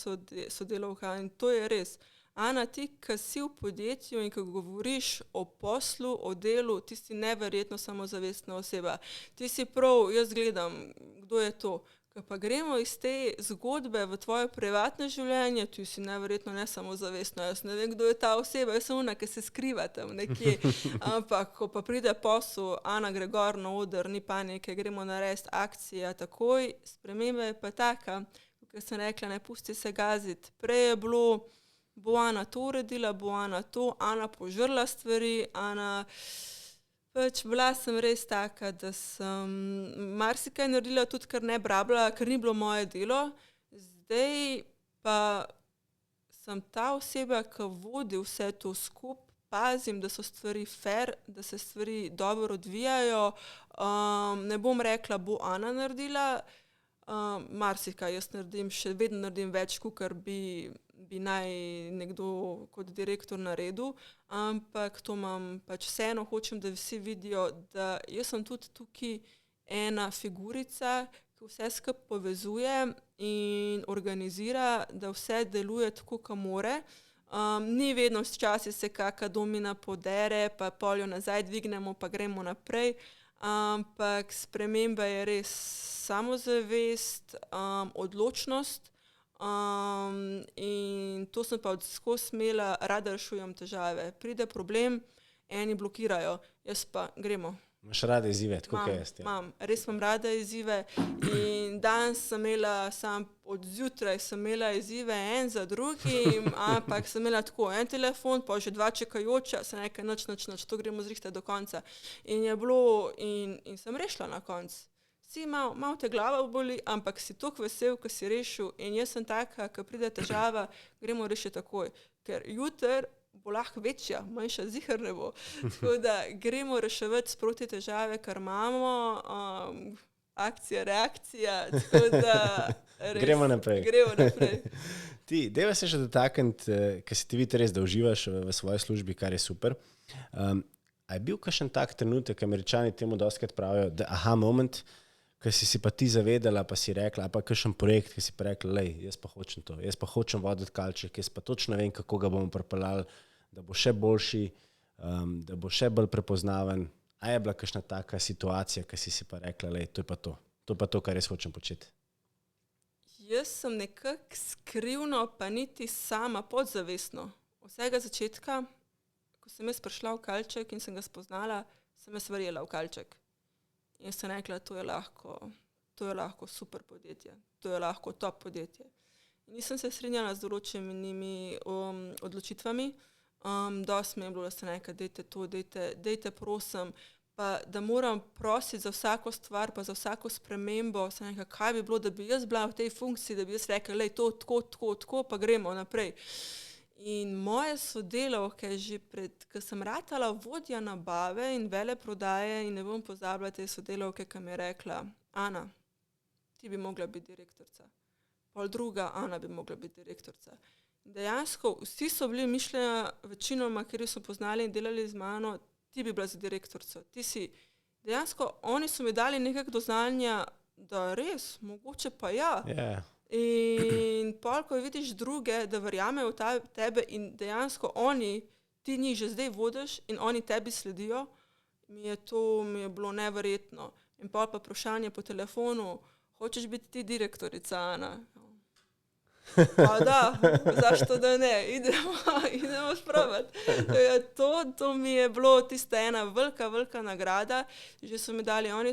sodelavka in to je res. Ana, ti, ki si v podjetju in ki govoriš o poslu, o delu, ti si neverjetno samozavestna oseba. Ti si prav, jaz gledam, kdo je to. Ko pa gremo iz te zgodbe v tvoje privatne življenje, ti si neverjetno nesamozavestna. Jaz ne vem, kdo je ta oseba, jaz sem ona, ki se skriva tam nekje. Ampak, ko pa pride posel, Ana gre gor na oder, ni panike, gremo narediti akcija takoj, sprememba je pa taka, kot sem rekla, ne pusti se gaziti. Prej je bilo, bo Ana to uredila, bo Ana to, Ana požrla stvari, Ana, pač bila sem res taka, da sem marsikaj naredila tudi, kar ne brabla, ker ni bilo moje delo. Zdaj pa sem ta oseba, ki vodi vse to skup, pazim, da so stvari fair, da se stvari dobro odvijajo. Ne bom rekla, bo Ana naredila, marsikaj jaz naredim, še vedno naredim več, kakor bi naj nekdo kot direktor naredil, ampak to imam pač vseeno, hočem, da vsi vidijo, da jaz sem tudi tukaj ena figurica, ki vse skupaj povezuje in organizira, da vse deluje tako, kot more. Ni vedno, včasih se kaka domina podere, pa pol jo nazaj dvignemo, pa gremo naprej, ampak sprememba je res samozavest, odločnost, in to sem pa skozi imela, rada rešujem težave. Pride problem, eni blokirajo, jaz pa gremo. Imaš rada izzive, tako kot jaz. Imam, res imam rada izzive in danes sem imela, od zjutraj sem imela izzive en za drugim, ampak sem imela tako en telefon, pa že 2 čakajoča, sem rekla, nič, to gremo zrihtati do konca. In je bilo, in sem rešila na koncu. Si malo te glava boli, ampak si toliko vesel, ko si rešil in jaz sem taka, ko pride težava, gremo rešiti takoj, ker jutri bo lahko večja, manjša ziher ne bo. Tako da gremo reševati sproti težave, kar imamo, akcija, reakcija, tako da res. Gremo naprej. Deva se še dotakniti, ker si ti vidi res, da uživaš v svoji službi, kar je super. A je bil kakšen tak trenutek, Američani temu dostikrat pravijo, the aha moment, ki si pa ti zavedala, pa si rekla, pa kakšen projekt, ki si pa rekla, lej, jaz pa hočem to, jaz pa hočem voditi Kalček, jaz pa točno vem, kako ga bomo pripeljali, da bo še boljši, da bo še bolj prepoznaven. A je bila kakšna taka situacija, ki si pa rekla, lej, to je pa to, kar res hočem početi? Jaz sem nekako skrivno, pa niti sama podzavestno. Vsega začetka, ko sem jaz prišla v Kalček in sem ga spoznala, sem jaz verjela v Kalček. In sem rekla, to je lahko super podjetje, to je lahko top podjetje. In nisem se strinjala z določenimi odločitvami, dosti mi je bilo, da sem rekla, dejte prosim, pa da moram prositi za vsako stvar, pa za vsako spremembo, sem rekla, kaj bi bilo, da bi jaz bila v tej funkciji, da bi jaz rekla, lej, to tako, pa gremo naprej. In moje sodelavke, ko sem ratala vodja nabave in veleprodaje, in ne bom pozabila te sodelavke, ki mi je rekla, Ana, ti bi mogla biti direktorica. Pol druga, Ana bi mogla biti direktorica. Dejansko vsi so bili mišljeni, večinoma, ker so poznali in delali z mano, ti bi bila za direktorico. Dejansko oni so mi dali nekako do znanja, da res, mogoče pa ja. Yeah. In pol, ko vidiš druge, da verjamejo v tebe in dejansko ti njih že zdaj vodiš in oni tebi sledijo, mi je bilo neverjetno. In pol pa vprašanje po telefonu, hočeš biti ti direktorica, Ana? Pa da, zašto da ne? Idemo sprobati. To mi je bilo tista ena velika nagrada. Že so mi dali oni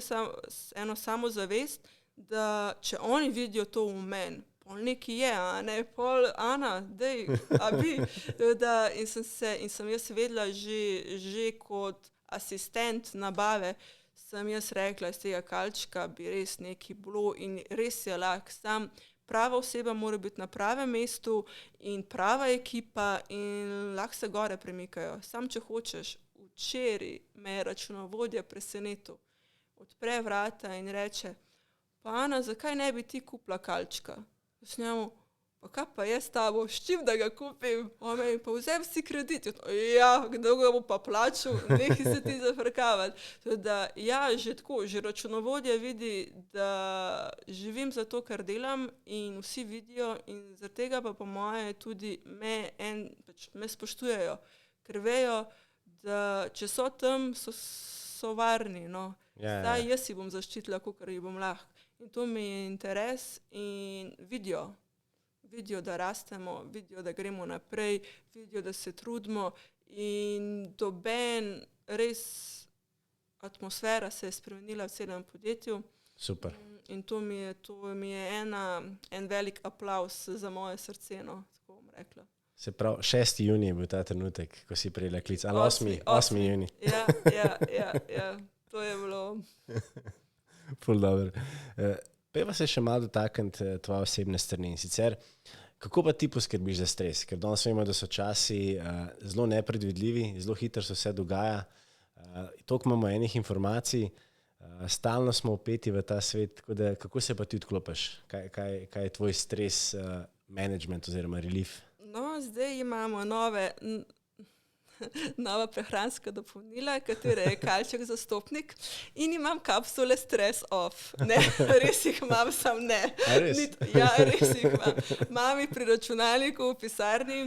eno samozavest, da če oni vidijo to v meni, pol nekaj je, a ne, pol Ana, dej, a bi. In sem jaz vedela že kot asistent nabave, sem jaz rekla, iz tega kalčka bi res nekaj bilo in res je lahko. Prava oseba mora biti na pravem mestu in prava ekipa in lahko se gore premikajo. Sam, če hočeš, včeraj me je računovodja presenetil. Odpre vrata in reče, pa Ana, zakaj ne bi ti kupila kalčka? S njemu, pa kaj pa je s tabo, s čim da ga kupim? Ome, pa vzem si kredit. Ja, kdo ga bo pa plačal? Nekaj se ti zafrkavati. Že tako, že računovodja vidi, da živim za to, kar delam in vsi vidijo in zaradi tega pa po moje tudi me spoštujejo, ker vejo, da če so tam, so varni. No. Zdaj jaz si bom zaščitila, kakor jih bom lahko. In to mi je interes in vidijo, da rastemo, vidijo, da gremo naprej, vidijo, da se trudimo in atmosfera se je spremenila v celem podjetju. Super. In to mi je en velik aplavz za moje srce, no, tako bom rekla. Se pravi, 6. junij je bil ta trenutek, ko si prejela klic, ali 8. junij. Ja, to je bilo. Ful dobro. Pejva se še malo dotakniti tvoje osebne strani. In sicer, kako pa ti poskrbiš za stres? Ker danes vemo, da so časi zelo nepredvidljivi, zelo hitro se vse dogaja. Toliko imamo enih informacij, stalno smo vpeti v ta svet, tako da kako se pa ti odklopiš? Kaj je tvoj stres management oziroma relief? No, zdaj imamo nova prehranska dopolnila, katera je kalček zastopnik in imam kapsule Stress Off. Ne, res jih imam, sam ne. Res? Ja, res jih imam. Imam jih pri računalniku, v pisarni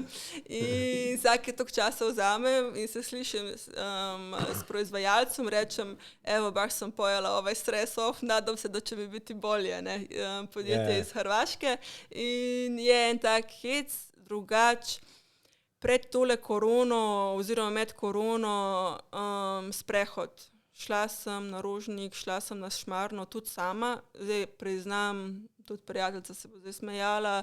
in vsake toliko časa vzamem in se slišim s proizvajalcem, rečem, evo, baš sem pojela ovaj Stress Off, nadam se, da će mi biti bolje. Ne? Podjetje iz Hrvaške in je en tak hec, drugač. Pred tole korono oziroma med korono sprehod. Šla sem na Rožnik, šla sem na Šmarno, tudi sama. Zdaj priznam, tudi prijateljica se bo zdaj smejala.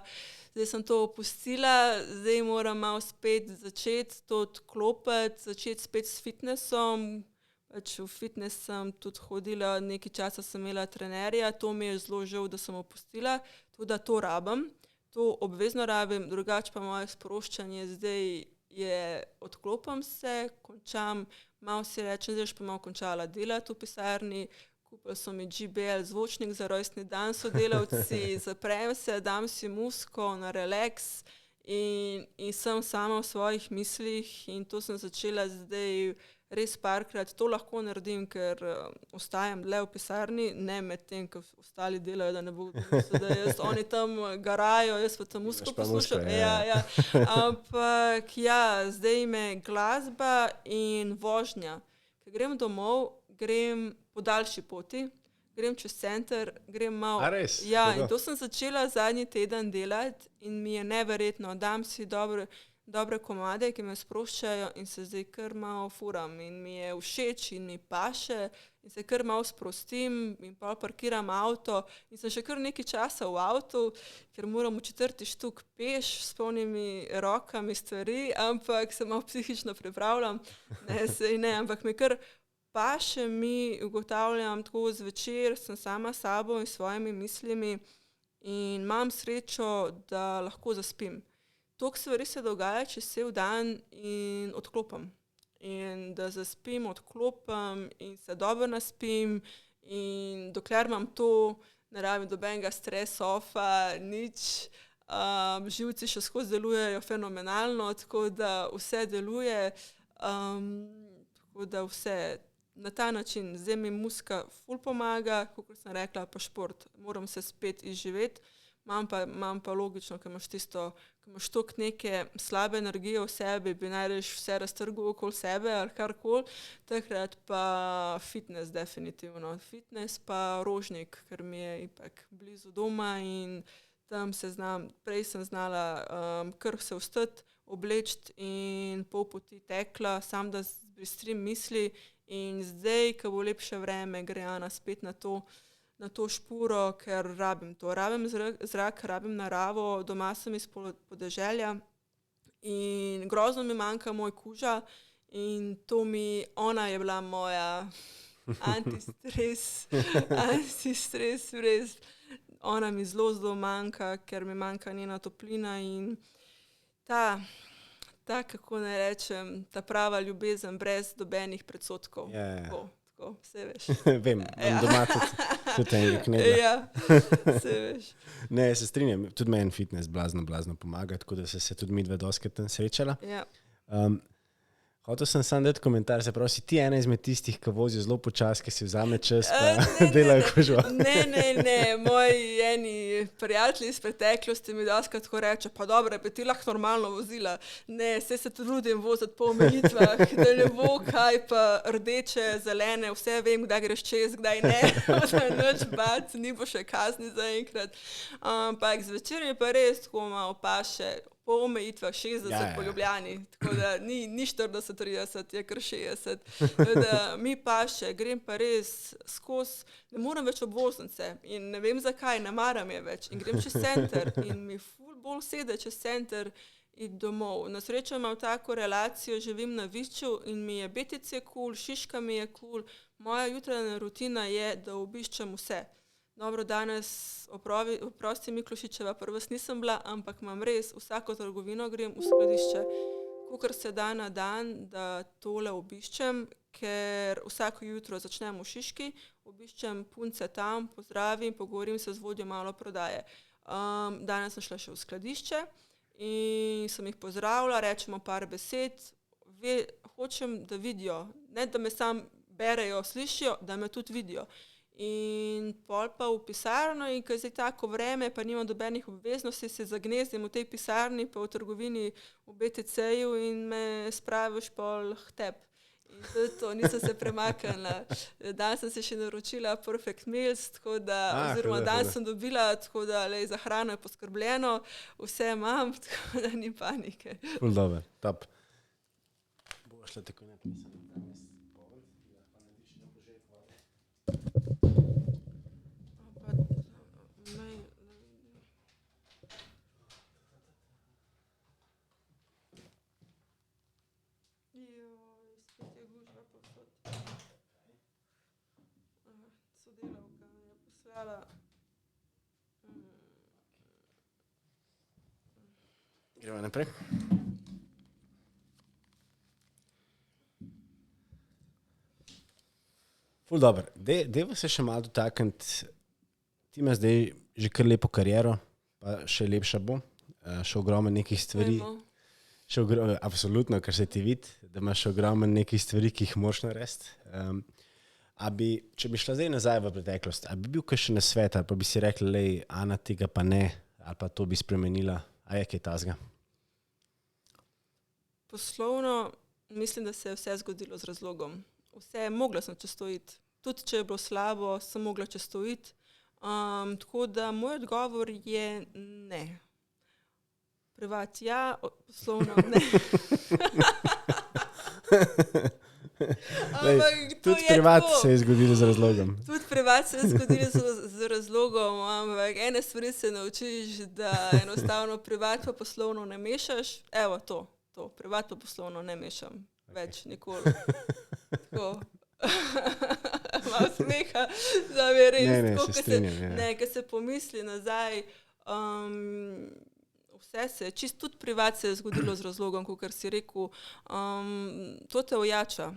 Zdaj sem to opustila, zdaj moram malo spet začeti to odklopiti, začeti spet s fitnessom. Pač v fitness sem tudi hodila, nekaj časa sem imela trenerja, to mi je zelo žal, da sem opustila, tudi da to rabim. To obvezno rabim, drugače pa moje sproščanje zdaj je, odklopim se, končam, malo si rečem, zdaj pa malo končala delati v pisarni, kupili so mi JBL zvočnik za rojstni dan sodelavci, zaprem se, dam si muziko na relax in sem sama v svojih mislih in to sem začela zdaj res parkrat. To lahko naredim, ker ostajam dlje v pisarni, ne med tem, ko ostali delajo, da ne bo mislil, da oni tam garajo, jaz pa tam muziko poslušam. Ja. Ampak zdaj me glasba in vožnja. Ko grem domov, grem po daljši poti, grem čez center, grem malo. A res? Ja, in to sem začela zadnji teden delati in mi je neverjetno. Dam si dobre komade, ki me sproščajo in se zdaj kar malo furam in mi je všeč in mi paše in se kar malo sprostim in pa parkiram avto in sem še kar nekaj časa v avtu, ker moram v 4. štuk peš s polnimi rokami stvari, ampak se malo psihično pripravljam. Ne, ampak mi kar paše, mi ugotavljam tako zvečer, sem sama s sabo in svojimi mislimi in imam srečo, da lahko zaspim. toliko stvari se dogaja čez cel dan in odklopim. In da zaspim, odklopim in se dobro naspim in dokler imam to, ne rabim dobenega stress-offa, nič, živci še skozi delujejo fenomenalno, tako da vse deluje, tako da vse na ta način. Zdaj mi muzika ful pomaga, kot sem rekla, pa šport. Moram se spet izživeti. Imam pa logično, ker imaš toliko neke slabe energije v sebi, bi najraš vse raztrgal okoli sebe ali karkoli, takrat pa fitness definitivno. Fitness pa Rožnik, ker mi je ipak blizu doma in tam prej sem znala kar se vstati, obleči in pol poti tekla, sam da zbistrim misli in zdaj, ko bo lepše vreme, gre Ana spet na to špuro, ker rabim to. Rabim zrak, rabim naravo, doma sem iz podeželja in grozno mi manjka moj kuža in ona je bila moja antistres, res. Ona mi zelo manjka, ker mi manjka njena toplina in ta, kako ne rečem, ta prava ljubezen brez dobenih predsodkov. Tako, vse veš. Vem, doma tudi enega knedla. Ja, vse veš. Ne, se strinjam, tudi meni fitness blazno pomaga, tako da se tudi midve doskrat tam srečala. Ja. Hotel sem sam dati komentar, se pravi, si ti ena izmed tistih, ki vozijo zelo počas, ki si vzame čas, pa delajo kužo. Ne, moji eni prijatelji iz preteklosti mi doskrat tako reče, pa dobro, bi ti lahko normalno vozila. Ne, se trudim voziti po omejitvah, da ne bo kaj, pa rdeče, zelene, vse vem, kdaj greš čez, kdaj ne, noč bat, ni bo še kazni zaenkrat. Ampak zvečer je pa res tako malo paše, po omejitvah 60 po Ljubljani, tako da ni 40-30, je kar 60. Da mi paše, grem pa res skozi, ne moram več obvoznice in ne vem zakaj, ne maram je več in grem čez center in mi ful bolj sede čez center in domov. Na srečo imam tako relacijo, živim na Viču in mi je BTC cool, Šiška mi je cool, moja jutranja rutina je, da obiščem vse. Dobro, danes oprosti Miklošičeva, prvas nisem bila, ampak imam res, vsako trgovino grem v skladišče, kakor se da na dan, da tole obiščem, ker vsako jutro začnem v Šiški, obiščem punce tam, pozdravim, pogovorim se z vodjo malo prodaje. Danes sem šla še v skladišče in sem jih pozdravila, rečemo par besed, hočem, da vidijo, ne da me sam berejo, slišijo, da me tudi vidijo. In pol pa v pisarno in ko je zdaj tako vreme, pa nimam dobenih obveznosti, se zagnezdim v tej pisarni, pa v trgovini v BTC-ju in me spraviš pol htep. In to, nisem se premaknila. Danes sem se še naročila Perfect Meals, tako da, oziroma danes sem dobila, tako da za hrano je poskrbljeno, vse imam, tako da ni panike. Ful dobro, top. Bo šla tako napisati. Sodelavka mi je poslala. Gremo naprej. Ful dobro. Dejva se še malo dotakniti. Ti imaš zdaj že kar lepo kariero, pa še lepša bo. Še ogromno nekih stvari. Absolutno, kar se ti vidi, da imaš še ogromno nekih stvari, ki jih moraš narediti. Če bi šla zdaj nazaj v preteklost, a bi bil kakšen nasvet, ali pa bi si rekla, lej, Ana, tega pa ne, ali pa to bi spremenila, a je kaj tazga? Poslovno mislim, da se je vse zgodilo z razlogom. Mogla sem čez to iti. Tudi če je bilo slabo, sem mogla čez to iti. Tako da moj odgovor je ne. Privat ja, poslovno ne. Tudi privat se je zgodilo z razlogom. Tudi privat se je zgodilo z razlogom, ampak ene stvari se naučiš, da enostavno privat pa poslovno ne mešaš. Evo to, privat pa poslovno ne mešam. Več, nikoli. Tako. Malo smeha, da je res. Ne, se strinjam. Ko se pomisli nazaj, vse se, čist tudi privat se je zgodilo z razlogom, kot si rekel, to te ojača.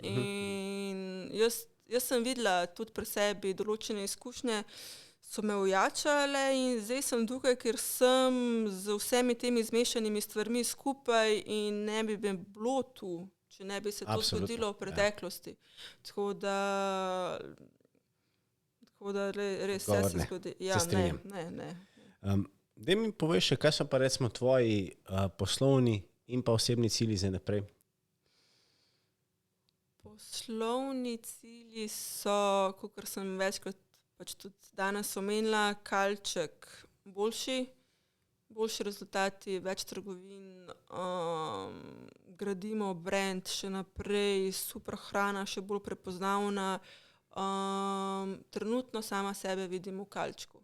In jaz sem videla tudi pri sebi določene izkušnje, so me ojačale in zdaj sem tukaj, ker sem z vsemi temi zmešanimi stvarmi skupaj in ne bi bilo tu, če ne bi se to zgodilo v preteklosti. Tako da res vse se zgodi. Ja, ne. Daj mi poveš še, kaj so pa recimo tvoji poslovni in pa osebni cilji za naprej? Poslovni cilji so, kakor sem večkrat pač tudi danes omenila, kalček boljši rezultati, več trgovin, gradimo brand še naprej, super hrana, še bolj prepoznavna. Trenutno sama sebe vidim v kalčku.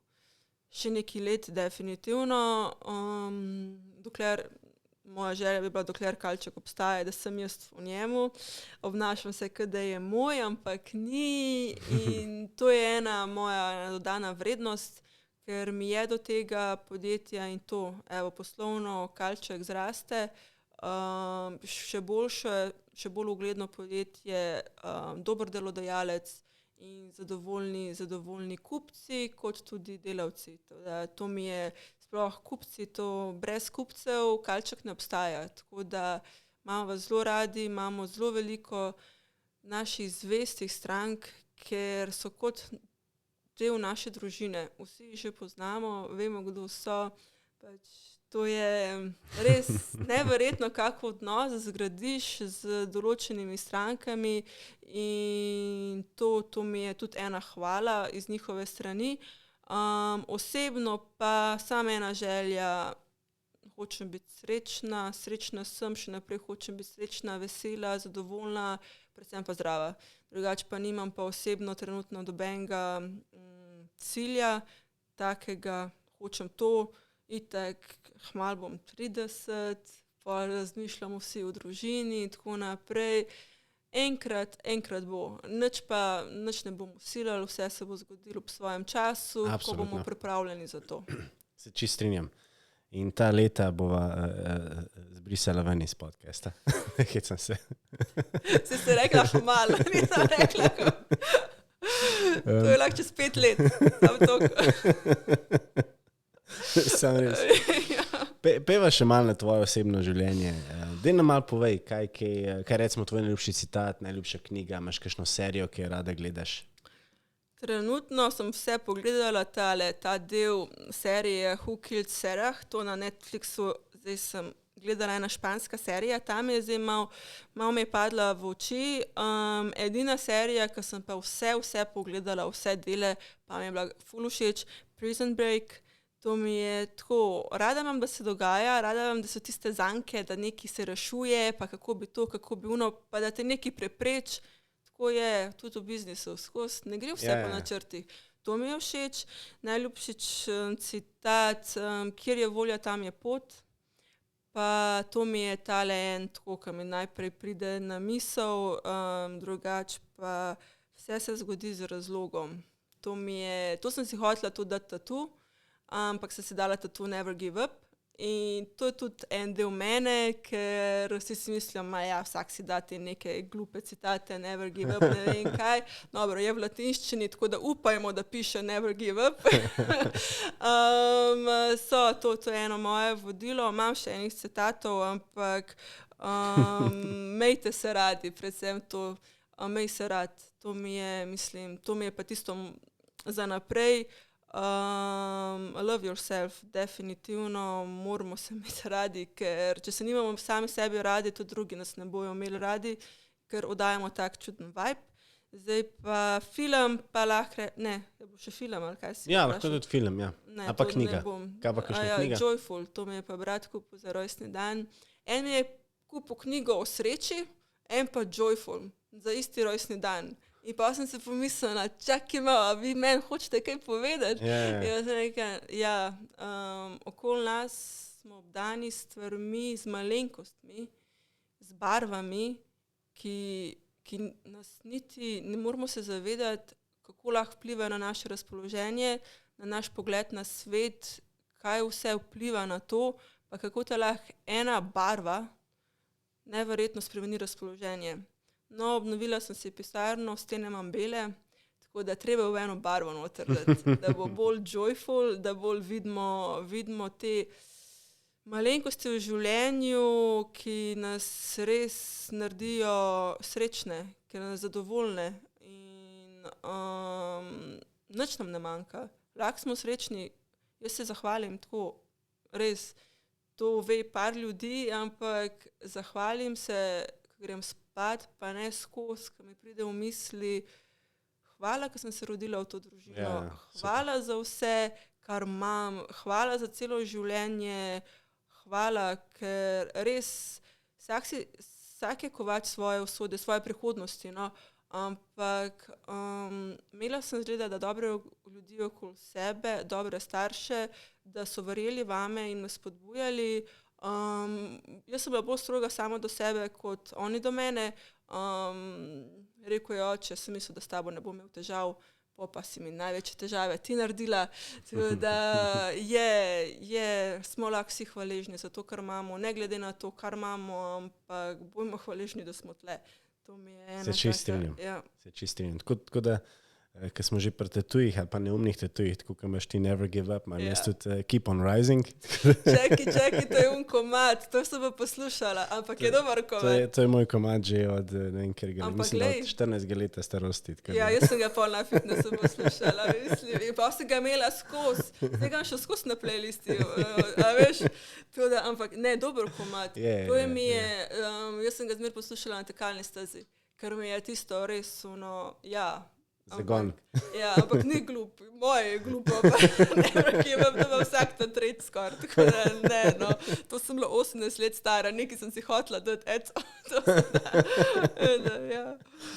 Še nekaj let definitivno, moja želja bi bila, dokler kalček obstaja, da sem jaz v njemu. Obnašam se, kot da je moj, ampak ni in to je ena moja dodana vrednost, ker mi je do tega podjetja in to, poslovno kalček zraste, še bolj ugledno podjetje, dober delodajalec in zadovoljni kupci, kot tudi delavci. To mi je sploh kupci, to brez kupcev kalček ne obstaja. Tako da imamo vas zelo radi, imamo zelo veliko naših zvestih strank, ker so kot del naše družine. Vsi že poznamo, vemo, kdo so. To je res neverjetno, kako odnos zgradiš z določenimi strankami in to mi je tudi ena hvala iz njihove strani. Osebno pa samo ena želja, hočem biti srečna sem, še naprej hočem biti srečna, vesela, zadovoljna, predvsem pa zdrava. Drugače pa nimam pa osebno trenutno nobenega cilja takega, hočem to, itak, kmalu bom 30, pa razmišljamo vsi o družini in tako naprej. Enkrat bo. Nič ne bomo silili, vse se bo zgodilo ob svojem času, ko bomo pripravljeni za to. Se čisto strinjam. In ta leta bova zbrisala ven iz podcasta. Hecam se. Si se rekla malo, nisem rekla. To je lahko čez 5 let. Sam res. Peva še malo na tvoje osebno življenje. Daj nam malo povej, kaj recimo tvoj najljubši citat, najljubša knjiga, imaš kakšno serijo, ki jo rada gledaš? Trenutno sem vse pogledala, ta del serije Who Killed Sarah, to na Netflixu, zdaj sem gledala ena španska serija, tam je zdaj malo mi je padla v oči. Edina serija, ki sem pa vse pogledala, vse dele, pa mi je bila ful všeč, Prison Break. To mi je tako, rada imam, da se dogaja, rada imam, da so tiste zanke, da nekaj se rešuje, pa kako bi to, kako bi ono, pa da te nekaj prepreč. Tako je tudi v biznisu, skozi ne gre vse po načrtih. To mi je všeč. Najljubši citat, kjer je volja, tam je pot. Pa to mi je tale en, tako, ki mi najprej pride na misel, drugače pa vse se zgodi z razlogom. To sem si hotela tudi dati tatu, ampak sem si dala tatu Never Give Up in to je tudi en del mene, ker vsi si mislijo, vsak si da te neke glupe citate, Never Give Up, ne vem kaj. Dobro, je v latinščini, tako da upajmo, da piše Never Give Up. To je eno moje vodilo, imam še enih citatov, ampak imejte se radi, predvsem to, imej se rad, to mi je pa tisto za naprej. Love yourself, definitivno moramo se imeti radi, ker če se nimamo sami sebi radi, tudi drugi nas ne bojo imeli radi, ker oddajamo tak čuden vibe. Zdaj pa film, pa lahko je bo še film, ali kaj si? Ja, lahko tudi film, ja. Ne, pa knjiga. Kaj pa kakšna knjiga? Joyful, to mi je pa brat kupil za rojstni dan. En mi je kupil knjigo o sreči, en pa Joyful, za isti rojstni dan. In pa sem se pomislila, čakaj malo, vi meni hočete kaj povedati? Jaz sem rekla, okoli nas smo obdani s stvarmi, z malenkostmi, z barvami, ki nas niti ne moramo se zavedati, kako lahko vplivajo na naše razpoloženje, na naš pogled na svet, kaj vse vpliva na to, pa kako te lahko ena barva neverjetno spremeni razpoloženje. No, obnovila sem si pisarno, stene imam bele, tako da treba v eno barvo noter dati, da bo bolj joyful, da bolj vidimo te malenkosti v življenju, ki nas res naredijo srečne, ki nas zadovoljne in nič nam ne manjka. Lahko smo srečni, jaz se zahvalim tako, res, to ve par ljudi, ampak zahvalim se, ko grem spat, pa ne skozi, ko mi pride v misli, hvala, ker sem se rodila v to družino, hvala za vse, kar imam, hvala za celo življenje, hvala, ker res vsak je kovač svoje usode, svoje prihodnosti, no, ampak imela sem zgleda, da dobre ljudi okoli sebe, dobre starše, da so verjeli vame in me spodbujali. Jaz sem bila bolj stroga sama do sebe, kot oni do mene. Rekel je oče, sem mislil, da s tabo ne bom imel težav, pa si mi največje težave ti naredila, da smo lahko vsi hvaležni za to, kar imamo, ne glede na to, kar imamo, ampak bojmo hvaležni, da smo tle. To mi je ena Se čisto strinjam. Tako da, ko smo že pri tatujih ali pa neumnih tatujih, tako kot imaš ti Never Give Up, imam jaz tudi Keep on Rising. Čakaj, to je komad, to sem pa poslušala, ampak je dober komad. To je moj komad že od, ne vem, ker ga mislim, od 14 leta starosti. Ja, jaz sem ga pol na fitnessu poslušala, mislim, in pa sem ga imela skozi, zdaj ga še skozi na playlisti, a veš, tudi, ampak ne, dober komad. To je mi je, jaz sem ga zmer poslušala na tekalni stezi, ker mi je tisto res, Zagon. Ampak ni glup, moje je glupo, pa ne vem, da vsak ta tret skoraj, tako da ne, no, to sem bila 18 let stara, nekaj sem si hotela dati,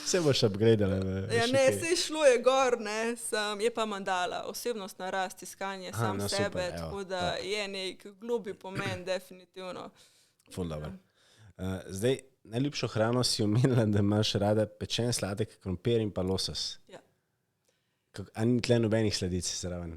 Vse boš upgradala. Ne, sej šlo je gor, ne, je pa mandala, osebnostna rast, iskanje sebe, super, tako da je nek globi pomen, definitivno. Ful dobro. Zdaj, najljubšo hrano si omenila, da imaš rada pečen sladek krompir in pa losos. Ja. A ni tle nobenih sladic zraven?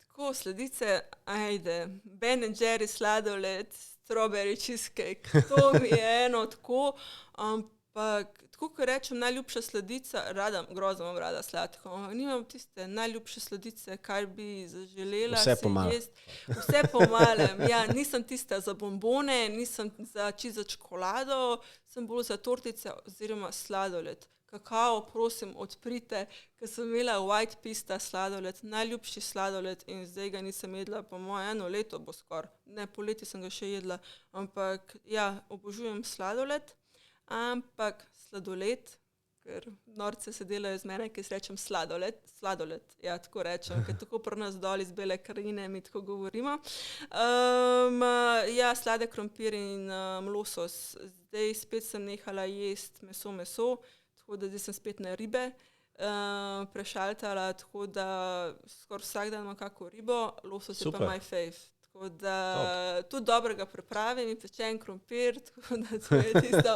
Tako, sladice, ajde, Ben & Jerry sladoled, strawberry cheesecake, to mi je eno tako, ampak tako, ko rečem najljubša sladica, grozno imam rada sladko, nimam tiste najljubše sladice, kar bi zaželela vse si jesti. Vse po malem, nisem tista za bombone, nisem za čokolado, sem bolj za tortice oziroma sladoled. Kakao, prosim, odprite, ker sem imela white pista sladoled, najljubši sladoled in zdaj ga nisem jedla, po moje 1 leto bo skoraj. Ne, poleti sem ga še jedla, ampak obožujem sladoled, ampak sladoled, ker norce se delajo z mene, ki se rečem sladoled, tako rečem, ker tako pri nas dol iz Bele krajine mi tako govorimo. Sladek krompir in losos, zdaj spet sem nehala jesti meso, tako da zdaj sem spet na ribe prešaltala, tako da skoraj vsak dan imam kako ribo, losos je pa my fave. Tako da tudi dobrega pripravim in pečen krompir, tako da to je tisto,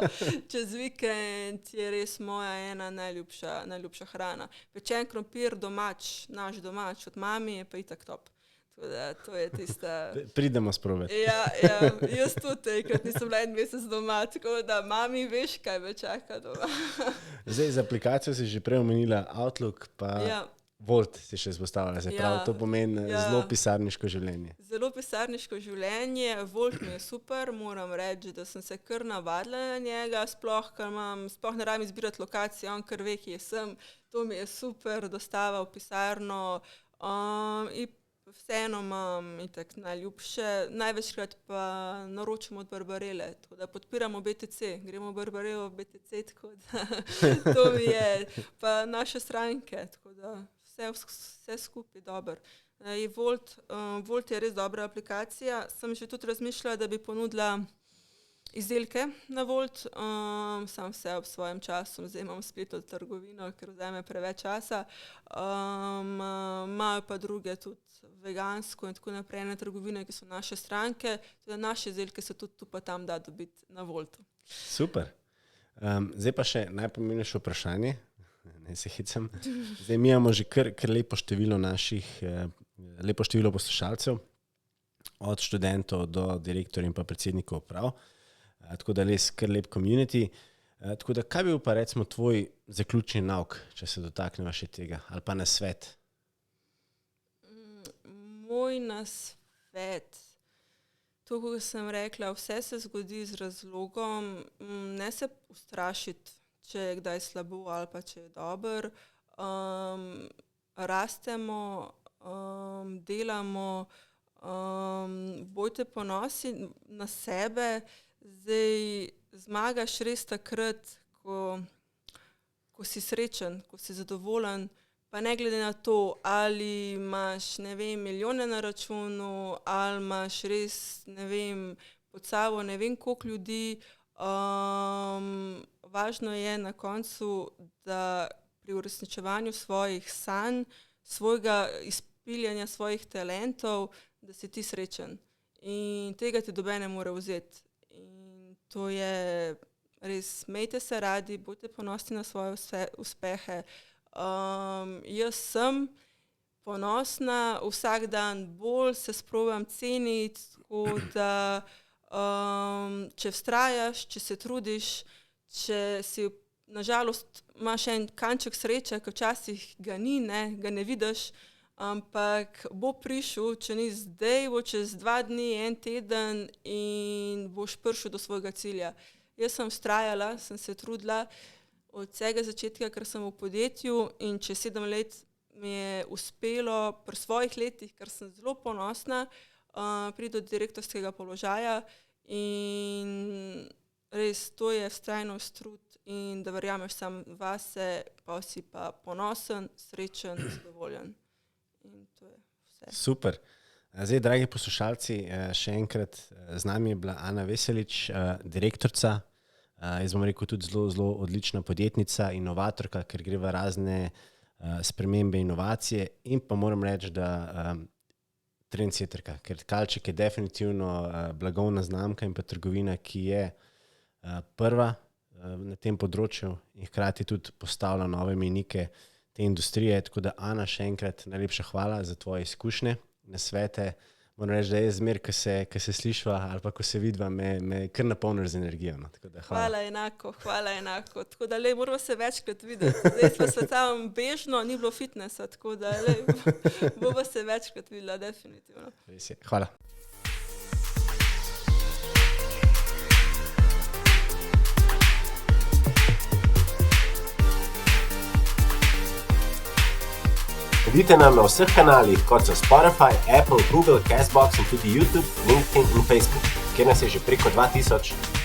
čez vikend je res moja ena najljubša hrana. Pečen krompir domač, naš domač, od mami je pa itak top. Tako da to je tista... Pridemo sprobati. Jaz tudi enkrat nisem bila 1 mesec doma, tako da mami, veš, kaj me čaka doma. Zdaj, z aplikacijo si že prej omenila Outlook, pa Volt si še izpostavila, se pravi, to pomeni zelo pisarniško življenje. Zelo pisarniško življenje, Volt mi je super, moram reči, da sem se kar navadila na njega, sploh ne rabim izbirati lokacije, on kar ve, kje sem, to mi je super, dostava v pisarno, in vseeno imam itak najljubše, največkrat pa naročim od Barbarele, tako da podpiramo BTC, gremo v Barbarelo v BTC, tako da to mi je, pa naše stranke, tako da vse skupaj dobro. Volt je res dobra aplikacija, sem že tudi razmišljala, da bi ponudila izdelke na Volt, sam vse ob svojem času, zdaj imam spletno trgovino, ker vzame preveč časa, imajo pa druge tudi vegansko in tako naprej, ene trgovine, ki so naše stranke, tudi naše izdelke se tudi tu pa tam da dobiti na Voltu. Super. Zdaj pa še najpomembnejše vprašanje, ne se hecam. Zdaj mi imamo že kar lepo število naših lepo število poslušalcev, od študentov do direktorjev in pa predsednikov uprav. Tako da res kar lep community. Tako da, kaj bi bil pa recimo tvoj zaključni nauk, če se dotakneva še tega, ali pa nasvet? Moj nasvet, to, kot sem rekla, vse se zgodi z razlogom, ne se ustrašiti, če je kdaj slabo ali pa če je dober. Rastemo, delamo, bojte ponosni na sebe. Zdaj, zmagaš res takrat, ko si srečen, ko si zadovoljen, pa ne glede na to, ali imaš, ne vem, milijone na računu, ali imaš res, ne vem, pod sabo ne vem koliko ljudi. Važno je na koncu, da pri uresničevanju svojih sanj, svojega izpiljanja svojih talentov, da si ti srečen. In tega ti noben ne more vzeti. In to je res, smejte se radi, bodite ponosni na svoje uspehe. Jaz sem ponosna, vsak dan bolj se sprobam ceniti, tako da če vztrajaš, če se trudiš, če si nažalost imaš en kanček sreče, ki včasih ga ni, ga ne vidiš, ampak bo prišel, če ni zdaj, bo čez 2 dni, 1 teden in boš prišel do svojega cilja. Jaz sem vztrajala, sem se trudila od vsega začetka, ker sem v podjetju in čez 7 let mi je uspelo pri svojih letih, ker sem zelo ponosna, priti do direktorskega položaja in res to je vztrajnost, trud in da verjameš sam vase, pa si pa ponosen, srečen, zadovoljen. In to je vse. Super. Zdaj, dragi poslušalci, še enkrat z nami je bila Ana Veselič, direktorica. Jaz bom rekel tudi zelo, zelo odlična podjetnica, inovatorka, ker gre v razne spremembe, inovacije in pa moram reči, da trendsetterka, ker Kalček je definitivno blagovna znamka in pa trgovina, ki je prva na tem področju in hkrati tudi postavlja nove mejnike te industrije. Tako da, Ana, še enkrat najlepša hvala za tvoje izkušnje, nasvete. Moram reči, da je zmer, ko se slišva ali pa ko se vidva, me kar napolniš z energijo. No. Tako da, hvala enako. Tako da, moramo se večkrat videti. Zdaj smo svetavam bežno, ni bilo fitnessa, tako da, bomo se večkrat videla, definitivno. Res je. Hvala. Sledite nam na vseh kanalih, kot so Spotify, Apple, Google, Castbox in tudi YouTube, LinkedIn in Facebook, kjer nas je že preko 2000.